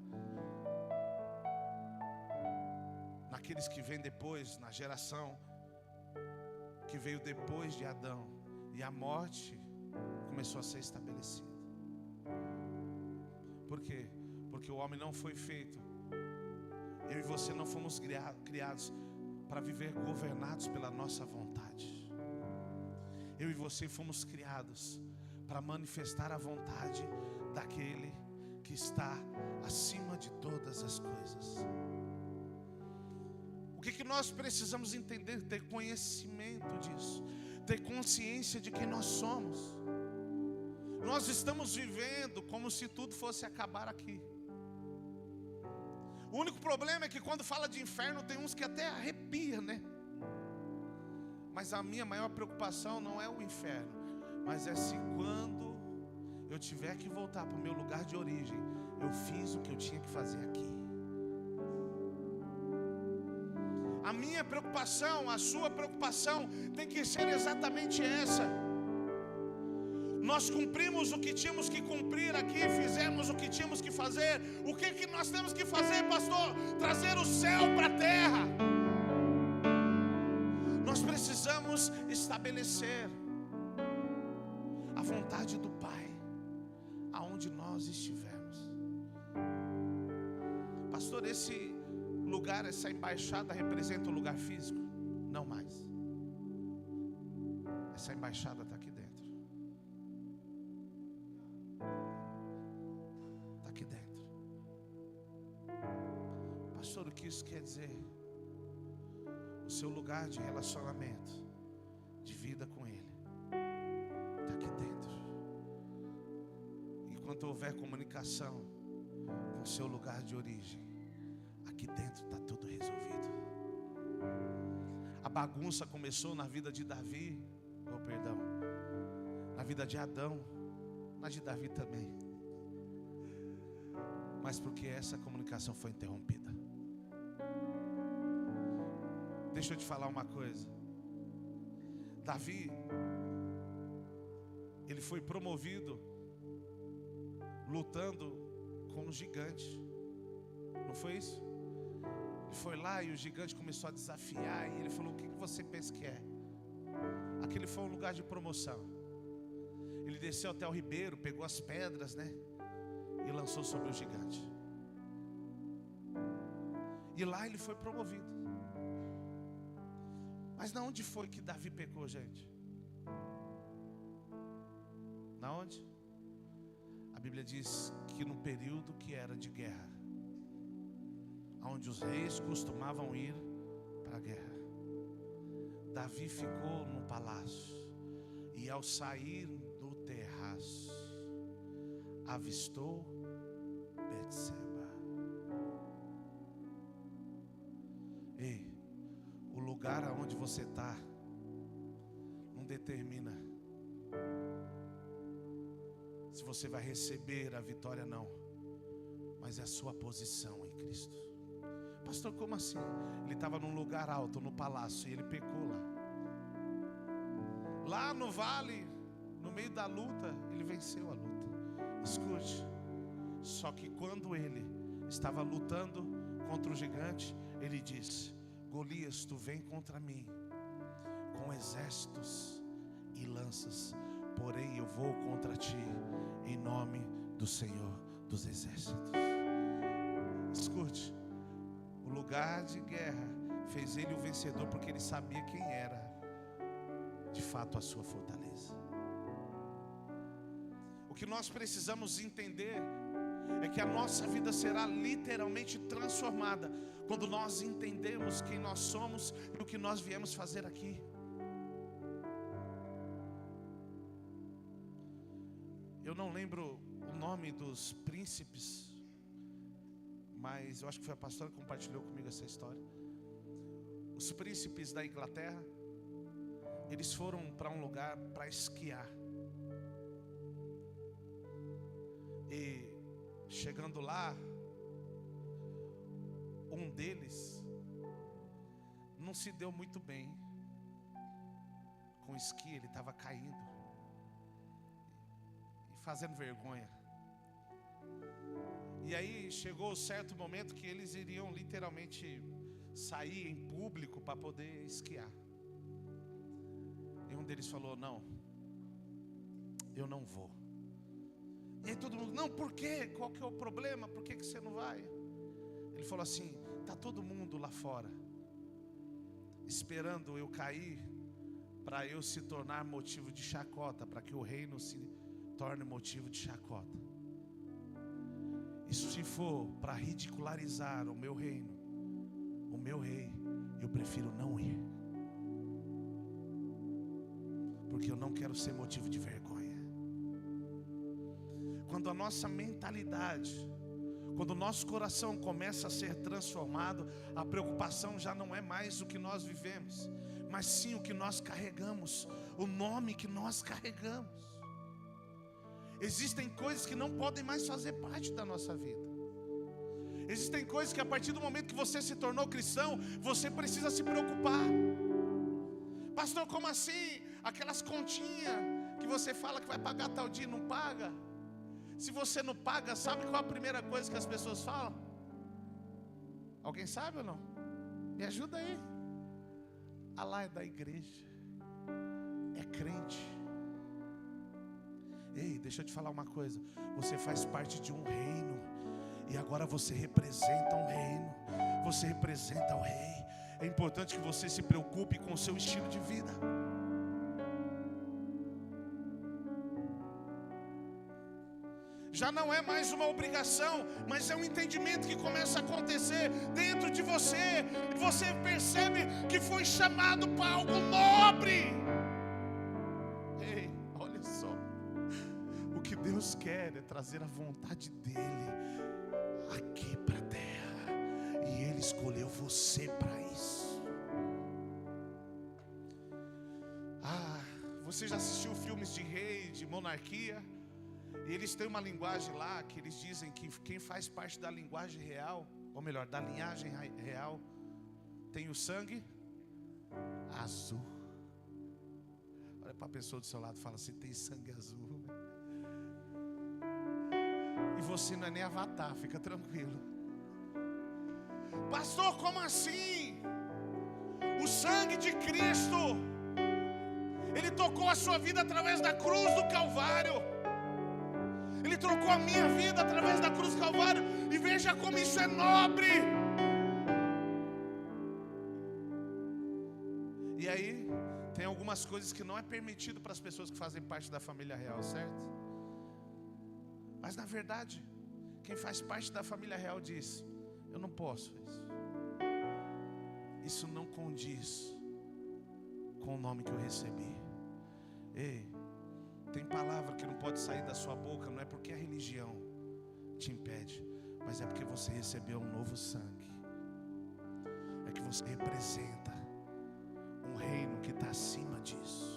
naqueles que vêm depois, na geração que veio depois de Adão, e a morte começou a ser estabelecida. Por quê? Porque o homem não foi feito, eu e você não fomos criados para viver governados pela nossa vontade. Eu e você fomos criados para manifestar a vontade daquele que está acima de todas as coisas. O que nós precisamos entender? Ter conhecimento disso, ter consciência de quem nós somos. Nós estamos vivendo como se tudo fosse acabar aqui. O único problema é que quando fala de inferno tem uns que até arrepia, né? Mas a minha maior preocupação não é o inferno, mas é se quando eu tiver que voltar para o meu lugar de origem, eu fiz o que eu tinha que fazer aqui. A minha preocupação, a sua preocupação tem que ser exatamente essa. Nós cumprimos o que tínhamos que cumprir aqui, fizemos o que tínhamos que fazer. O que nós temos que fazer, pastor? Trazer o céu para a terra. Nós precisamos estabelecer a vontade do Pai aonde nós estivermos. Pastor, esse lugar, essa embaixada representa um lugar físico? Não mais. Essa embaixada está aqui dentro. Está aqui dentro. Pastor, o que isso quer dizer? O seu lugar de relacionamento, de vida com Ele, está aqui dentro. Enquanto houver comunicação com o seu lugar de origem, aqui dentro está tudo resolvido. A bagunça começou na vida de Davi, na vida de Adão, na de Davi também, mas porque essa comunicação foi interrompida. Deixa eu te falar uma coisa. Davi, ele foi promovido lutando com um gigante. Não foi isso? Ele foi lá e o gigante começou a desafiar. E ele falou: o que você pensa que é? Aquele foi um lugar de promoção. Ele desceu até o ribeiro, pegou as pedras, né? E lançou sobre o gigante. E lá ele foi promovido. Mas na onde foi que Davi pecou, gente? Na onde? A Bíblia diz que no período que era de guerra, onde os reis costumavam ir para a guerra, Davi ficou no palácio. E ao sair do terraço, avistou Betseba. Ei, o lugar aonde você está não determina se você vai receber a vitória, não, mas é a sua posição em Cristo. Pastor, como assim? Ele estava num lugar alto, no palácio, e ele pecou lá. Lá no vale, no meio da luta, ele venceu a luta. Escute, só que quando ele estava lutando contra o gigante, ele disse: Golias, tu vem contra mim com exércitos e lanças, porém eu vou contra ti em nome do Senhor dos exércitos. Escute, o lugar de guerra fez ele o vencedor, porque ele sabia quem era de fato a sua fortaleza. O que nós precisamos entender é que a nossa vida será literalmente transformada quando nós entendemos quem nós somos e o que nós viemos fazer aqui. Eu não lembro o nome dos príncipes, mas eu acho que foi a pastora que compartilhou comigo essa história. Os príncipes da Inglaterra, eles foram para um lugar para esquiar. E chegando lá, um deles não se deu muito bem com o esqui, ele estava caindo e fazendo vergonha. E aí chegou certo momento que eles iriam literalmente sair em público para poder esquiar. E um deles falou: não, eu não vou. E aí todo mundo: não, por quê? Qual que é o problema? Por que você não vai? Ele falou assim: está todo mundo lá fora esperando eu cair para eu se tornar motivo de chacota, para que o reino se torne motivo de chacota. E se for para ridicularizar o meu reino, o meu rei, eu prefiro não ir, porque eu não quero ser motivo de vergonha. Quando a nossa mentalidade Quando o nosso coração começa a ser transformado, a preocupação já não é mais o que nós vivemos, mas sim o que nós carregamos, o nome que nós carregamos. Existem coisas que não podem mais fazer parte da nossa vida. Existem coisas que a partir do momento que você se tornou cristão, você precisa se preocupar. Pastor, como assim? Aquelas continhas que você fala que vai pagar tal dia e não paga. Se você não paga, sabe qual a primeira coisa que as pessoas falam? Alguém sabe ou não? Me ajuda aí. Ah lá, é da igreja, é crente. Ei, deixa eu te falar uma coisa. Você faz parte de um reino, e agora você representa um reino. Você representa o rei. É importante que você se preocupe com o seu estilo de vida. Já não é mais uma obrigação, mas é um entendimento que começa a acontecer dentro de você. E você percebe que foi chamado para algo nobre. Ei, olha só. O que Deus quer é trazer a vontade dEle aqui para a terra. E Ele escolheu você para isso. Você já assistiu filmes de rei, de monarquia? E eles têm uma linguagem lá que eles dizem que quem faz parte da linguagem real, ou melhor, da linhagem real, tem o sangue azul. Olha para a pessoa do seu lado e fala assim: tem sangue azul. E você não é nem avatar, fica tranquilo. Pastor, como assim? O sangue de Cristo, Ele tocou a sua vida através da cruz do Calvário. Ele trocou a minha vida através da cruz do Calvário. E veja como isso é nobre. E aí, tem algumas coisas que não é permitido para as pessoas que fazem parte da família real, certo? Mas na verdade, quem faz parte da família real diz: eu não posso isso. Isso não condiz com o nome que eu recebi. Ei, tem palavra que não pode sair da sua boca, não é porque a religião te impede, mas é porque você recebeu um novo sangue. É que você representa um reino que está acima disso.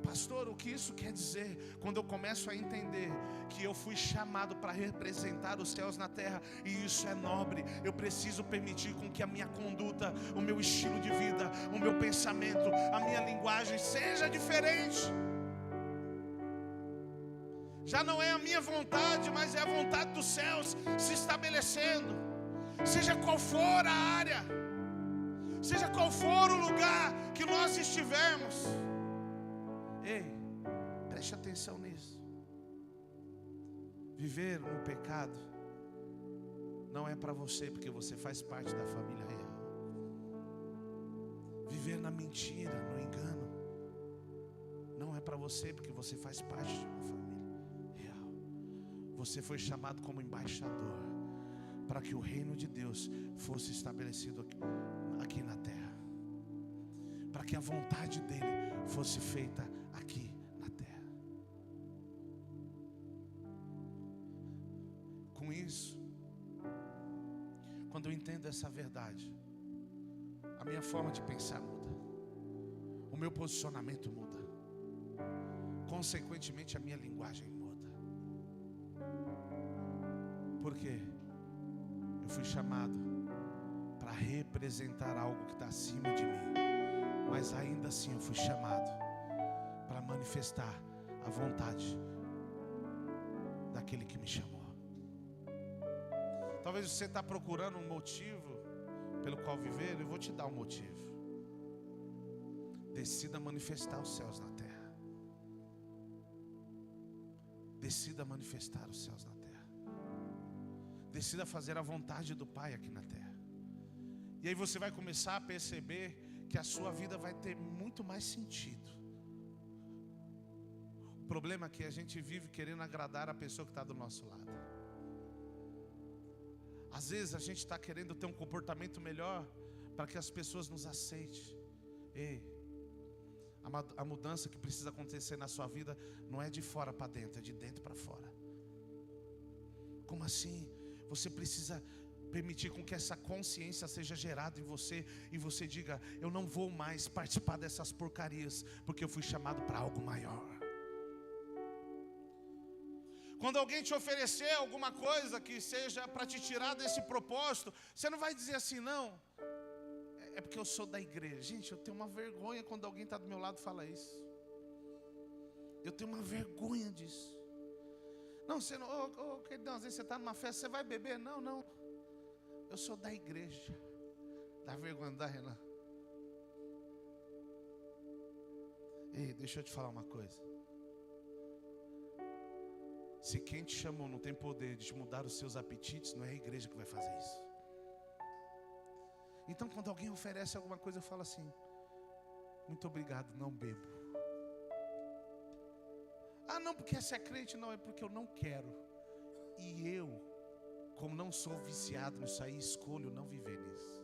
Pastor, o que isso quer dizer? Quando eu começo a entender que eu fui chamado para representar os céus na terra, e isso é nobre, eu preciso permitir com que a minha conduta, o meu estilo de vida, o meu pensamento, a minha linguagem seja diferente. Já não é a minha vontade, mas é a vontade dos céus se estabelecendo. Seja qual for a área, seja qual for o lugar que nós estivermos. Ei, preste atenção nisso. Viver no pecado não é para você, porque você faz parte da família real. Viver na mentira, no engano, não é para você, porque você faz parte de uma família real. Você foi chamado como embaixador para que o reino de Deus fosse estabelecido aqui na terra, para que a vontade dele fosse feita aqui na terra. Com isso, quando eu entendo essa verdade, a minha forma de pensar muda, o meu posicionamento muda, consequentemente a minha linguagem muda. Por quê? Eu fui chamado para representar algo que está acima de mim, mas ainda assim eu fui chamado para manifestar a vontade daquele que me chamou. Talvez você está procurando um motivo pelo qual viver. Eu vou te dar um motivo. Decida manifestar os céus na terra. Decida manifestar os céus na terra. Decida fazer a vontade do Pai aqui na terra. E aí você vai começar a perceber que a sua vida vai ter muito mais sentido. O problema é que a gente vive querendo agradar a pessoa que está do nosso lado. Às vezes a gente está querendo ter um comportamento melhor para que as pessoas nos aceitem. Ei, a mudança que precisa acontecer na sua vida não é de fora para dentro, é de dentro para fora. Como assim? Você precisa permitir com que essa consciência seja gerada em você, e você diga: eu não vou mais participar dessas porcarias, porque eu fui chamado para algo maior. Quando alguém te oferecer alguma coisa que seja para te tirar desse propósito, você não vai dizer assim: não, é porque eu sou da igreja. Gente, eu tenho uma vergonha quando alguém está do meu lado e fala isso. Eu tenho uma vergonha disso. Não, você não, queridão, às vezes você está numa festa, você vai beber? Não, não. Eu sou da igreja. Dá vergonha, dá, Renan? Ei, deixa eu te falar uma coisa. Se quem te chamou não tem poder de te mudar os seus apetites, não é a igreja que vai fazer isso. Então, quando alguém oferece alguma coisa, eu falo assim: muito obrigado, não bebo. Ah, não, porque você é crente. Não, é porque eu não quero. E eu, como não sou viciado nisso aí, escolho não viver nisso.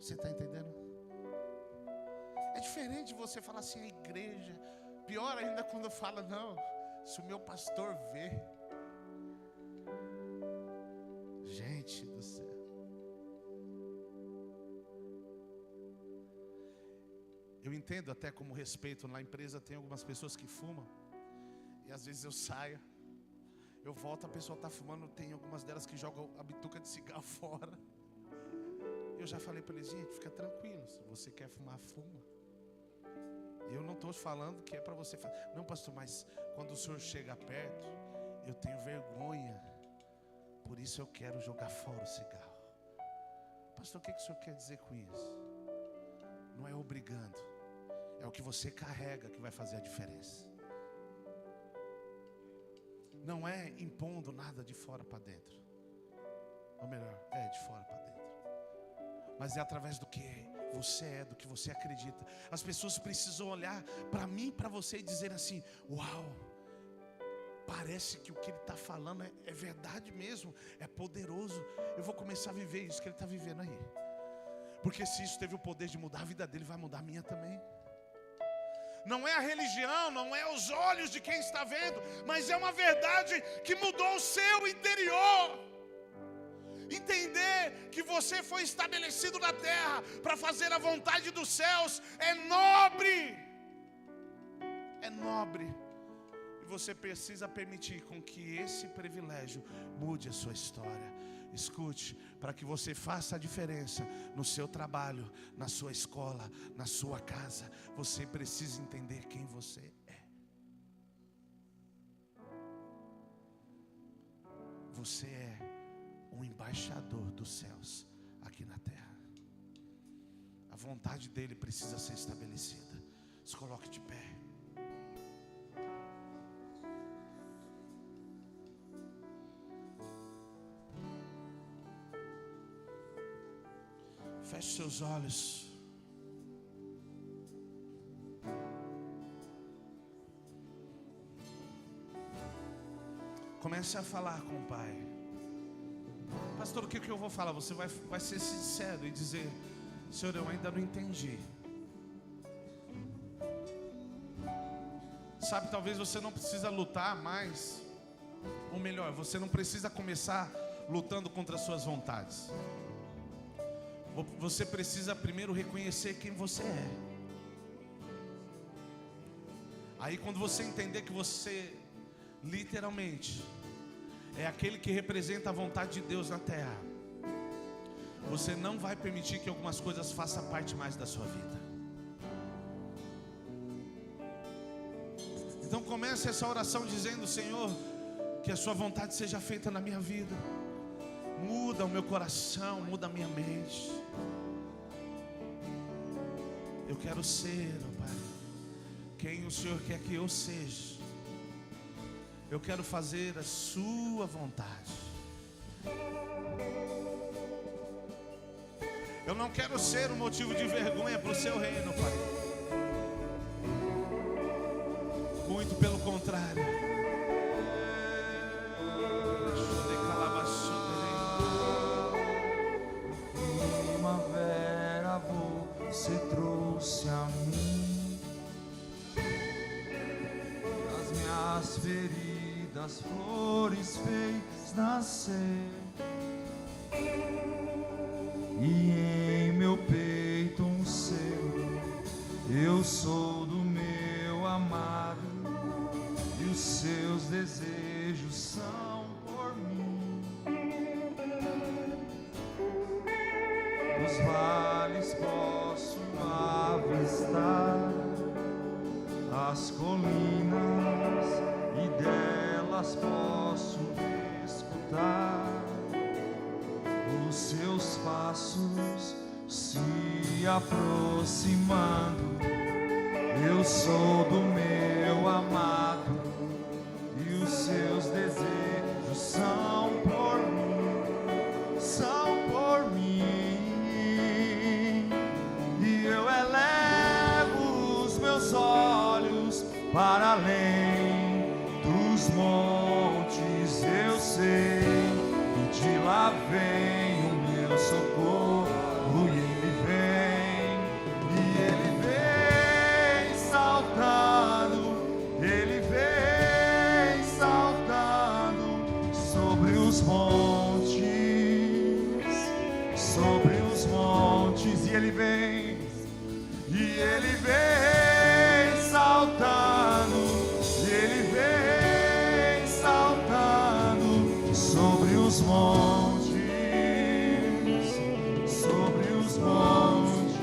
Você está entendendo? É diferente você falar assim: a igreja. Pior ainda quando fala: não, se o meu pastor vê. Gente do céu. Eu entendo até como respeito. Na empresa tem algumas pessoas que fumam, e às vezes eu saio, eu volto, a pessoa está fumando. Tem algumas delas que jogam a bituca de cigarro fora. Eu já falei para eles: gente, fica tranquilo, se você quer fumar, fuma. Eu não estou falando que é para você fazer. Não, pastor, mas quando o senhor chega perto, eu tenho vergonha, por isso eu quero jogar fora o cigarro. Pastor, o que o senhor quer dizer com isso? Não é obrigando, é o que você carrega que vai fazer a diferença. Não é impondo nada de fora para dentro. Ou melhor, de fora para dentro. Mas é através do que você é, do que você acredita. As pessoas precisam olhar para mim, para você, e dizer assim: uau, parece que o que ele está falando é verdade mesmo, é poderoso. Eu vou começar a viver isso que ele está vivendo aí. Porque se isso teve o poder de mudar a vida dele, vai mudar a minha também. Não é a religião, não é os olhos de quem está vendo, mas é uma verdade que mudou o seu interior. Entender que você foi estabelecido na terra para fazer a vontade dos céus é nobre. É nobre. E você precisa permitir com que esse privilégio mude a sua história. Escute, para que você faça a diferença no seu trabalho, na sua escola, na sua casa, você precisa entender quem você é. Você é um embaixador dos céus aqui na terra. A vontade dele precisa ser estabelecida. Se coloque de pé. Feche seus olhos. Comece a falar com o Pai. Pastor, o que eu vou falar? Você vai ser sincero e dizer: Senhor, eu ainda não entendi. Sabe, talvez você não precisa lutar mais. Ou melhor, você não precisa começar lutando contra as suas vontades. Você precisa primeiro reconhecer quem você é. Aí quando você entender que você literalmente é aquele que representa a vontade de Deus na terra, você não vai permitir que algumas coisas façam parte mais da sua vida. Então comece essa oração dizendo: Senhor, que a sua vontade seja feita na minha vida. Muda o meu coração, muda a minha mente. Eu quero ser, oh Pai, quem o Senhor quer que eu seja. Eu quero fazer a sua vontade. Eu não quero ser um motivo de vergonha para o seu reino, Pai. Muito pelo contrário. Primavera você trouxe a mim, as minhas feridas das flores fez nascer, e em meu peito um selo. Eu sou do meu amado, e os seus desejos são por mim. Os vales posso avistar, as colinas, e delas posso escutar os seus passos se aproximando. Eu sou do meu amado, e os seus desejos são por mim, são por mim. E eu elevo os meus olhos para além dos montes. Eu sei que de lá vem o meu socorro, e ele vem saltando, ele vem saltando sobre os montes, sobre os montes. E ele vem saltando, e ele vem saltando sobre os montes, sobre os montes.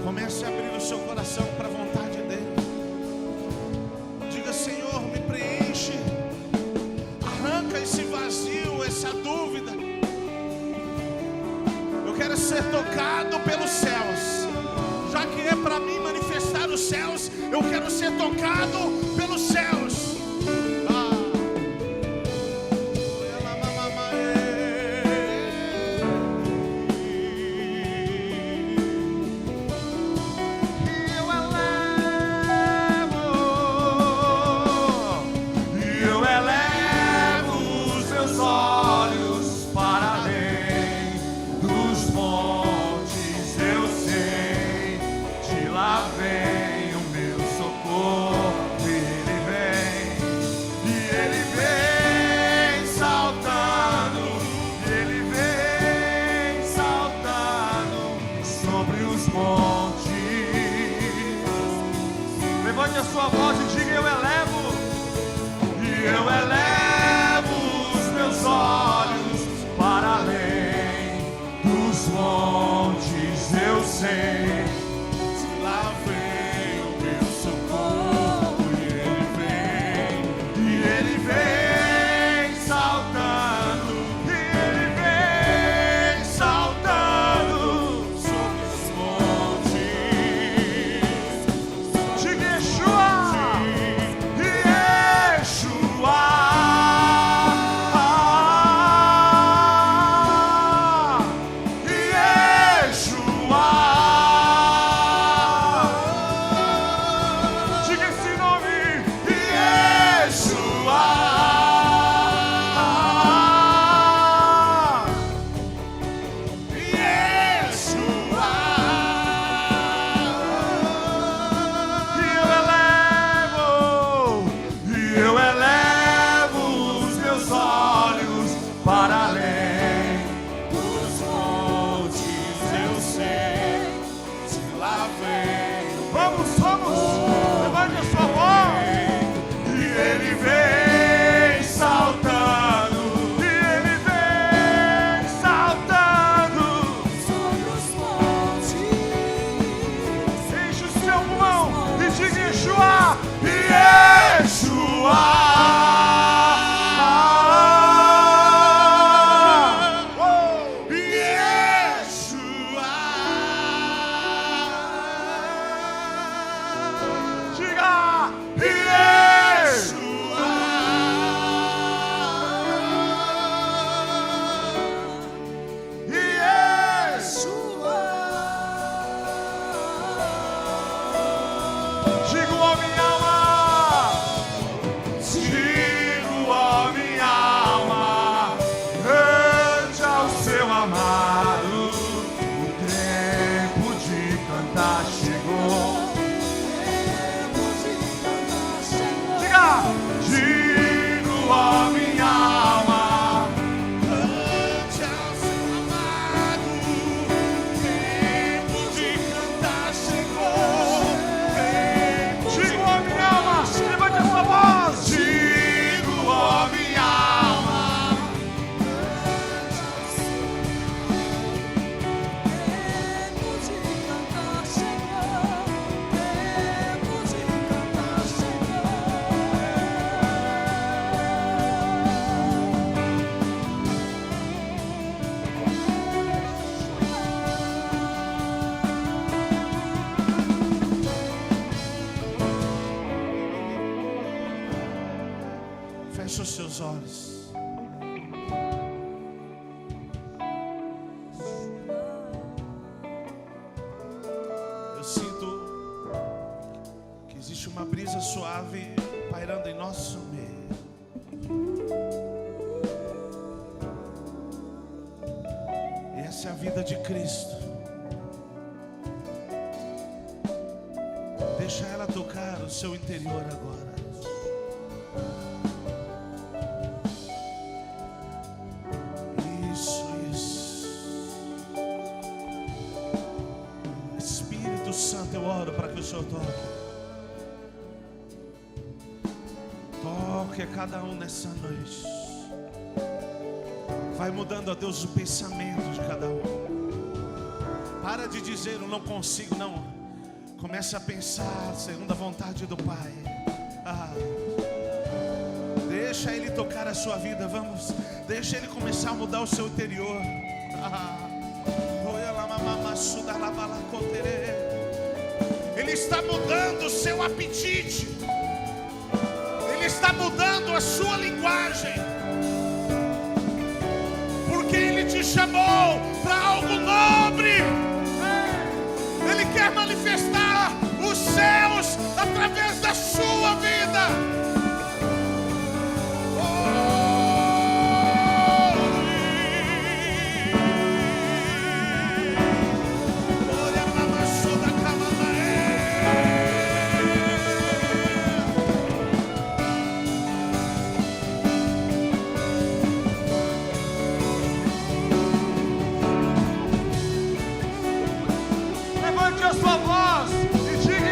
Comece a abrir o seu coração para a vontade dele. Diga: Senhor, me preenche, arranca esse vazio, essa dúvida. Eu quero ser tocado pelos céus. Já que é para mim manifestar os céus, eu quero ser tocado pelos céus. Eu elevo os meus olhos para além dos montes. Eu sei, de lá vem o meu socorro. E ele vem saltando, ele vem saltando sobre os montes. Levante a sua voz e diga: eu elevo. Eu elevo os meus olhos para além dos montes. Eu sei, de lá vem o meu socorro, e ele vem saltando, e ele vem saltando sobre os montes. Diga: Yeshua, Yeshua. Feche os seus olhos. Eu sinto que existe uma brisa suave pairando em nosso meio. Essa é a vida de Cristo. Deixa ela tocar o seu interior agora. Isso. Espírito Santo, eu oro para que o Senhor toque. Toque a cada um nessa noite. Vai mudando, ó Deus, o pensamento de cada um. Para de dizer eu não consigo, não. Comece a pensar segundo a vontade do Pai. Deixa Ele tocar a sua vida. Vamos, deixa Ele começar a mudar o seu interior. Ele está mudando o seu apetite. Ele está mudando a sua linguagem. Porque Ele te chamou para algo nobre. Ele quer manifestar os céus através da sua vida. Levante a sua voz e diga: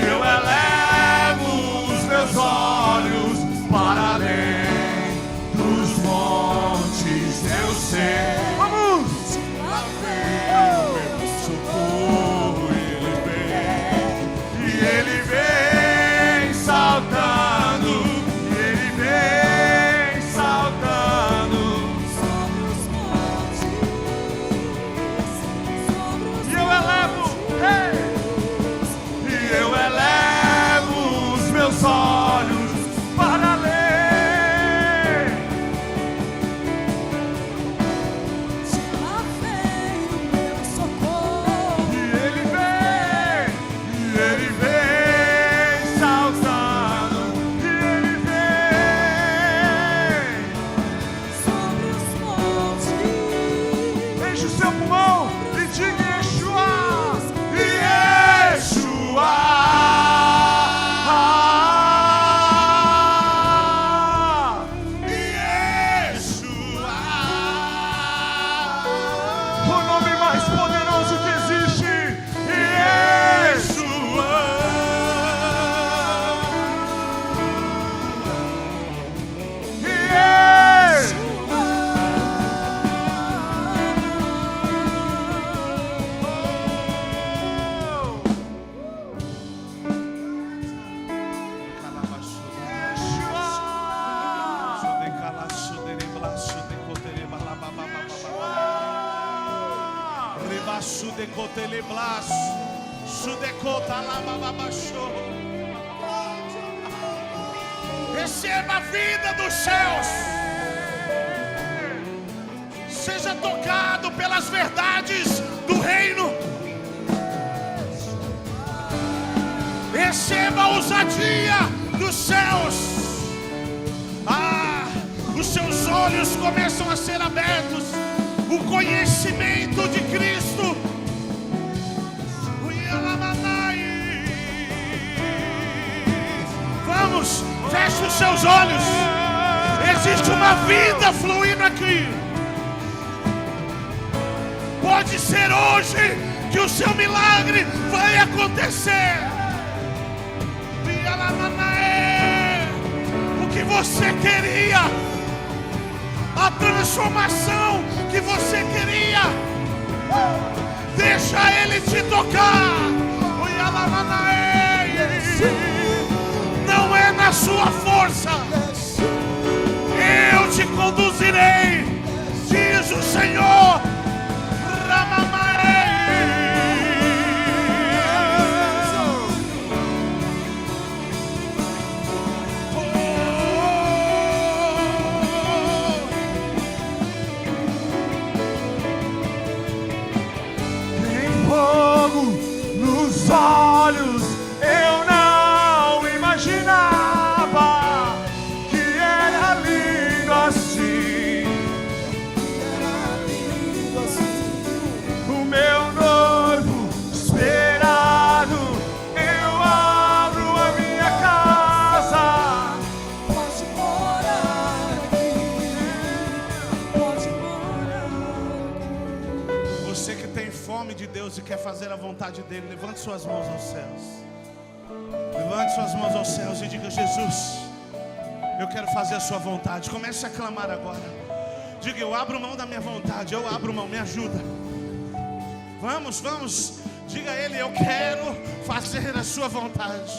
eu elevo os meus olhos para além dos montes. Eu sei, vamos! Lá vem o meu socorro, Ele vem saltando, olhos para além. Lá vem o meu socorro. E Ele vem saltando. E Ele vem Sobre os montes. enche o seu pulmão e diga: Yeshua, Yeshua. Receba a vida dos céus. Seja tocado pelas verdades do reino. Receba a ousadia dos céus. Os seus olhos começam a ser abertos. O conhecimento de Cristo. Vamos, feche os seus olhos. Existe uma vida fluindo aqui. Pode ser hoje que o seu milagre vai acontecer. O que você queria, a transformação que você queria, deixa Ele te tocar. Não é na sua força. Eu te conduzirei, diz o Senhor. Oh, olhos eu não imaginava que era lindo assim. O meu noivo esperado, eu abro a minha casa. Pode morar aqui, pode morar aqui. Você que tem fome de Deus e quer fazer a vontade dele, levante suas mãos aos céus. Levante suas mãos aos céus e diga: Jesus, eu quero fazer a sua vontade. Comece a clamar agora. Diga: eu abro mão da minha vontade, eu abro mão, me ajuda. Vamos, vamos. Diga a ele: eu quero fazer a sua vontade.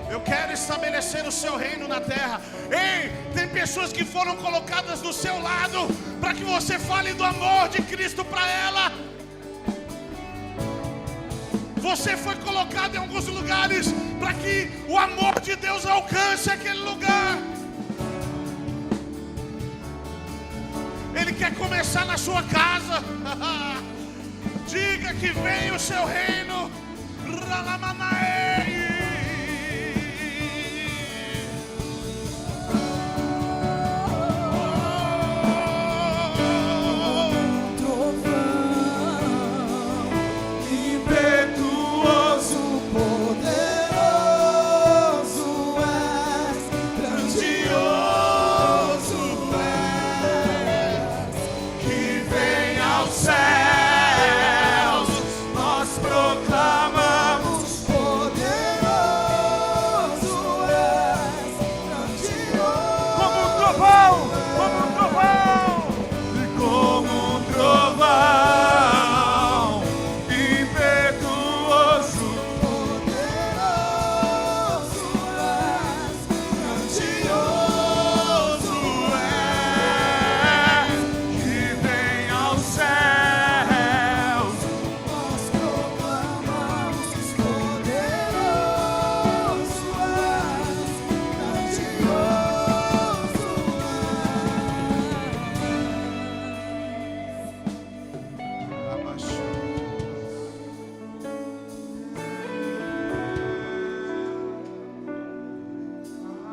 Eu quero estabelecer o seu reino na terra. Ei, tem pessoas que foram colocadas do seu lado para que você fale do amor de Cristo para ela. Você foi colocado em alguns lugares para que o amor de Deus alcance aquele lugar. Ele quer começar na sua casa. Diga que vem o seu reino. Ralamanae.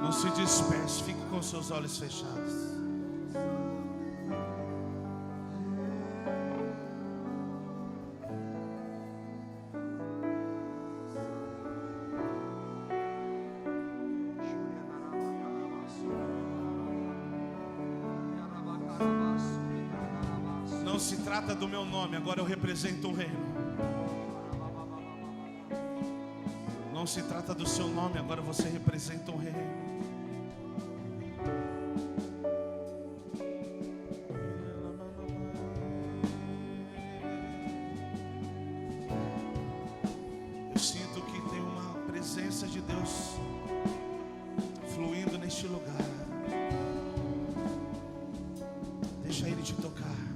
Não se disperse, fique com seus olhos fechados. Não se trata do meu nome, agora eu represento um reino. Não se trata do seu nome, agora você representa um reino. Eu sinto que tem uma presença de Deus fluindo neste lugar. Deixa Ele te tocar.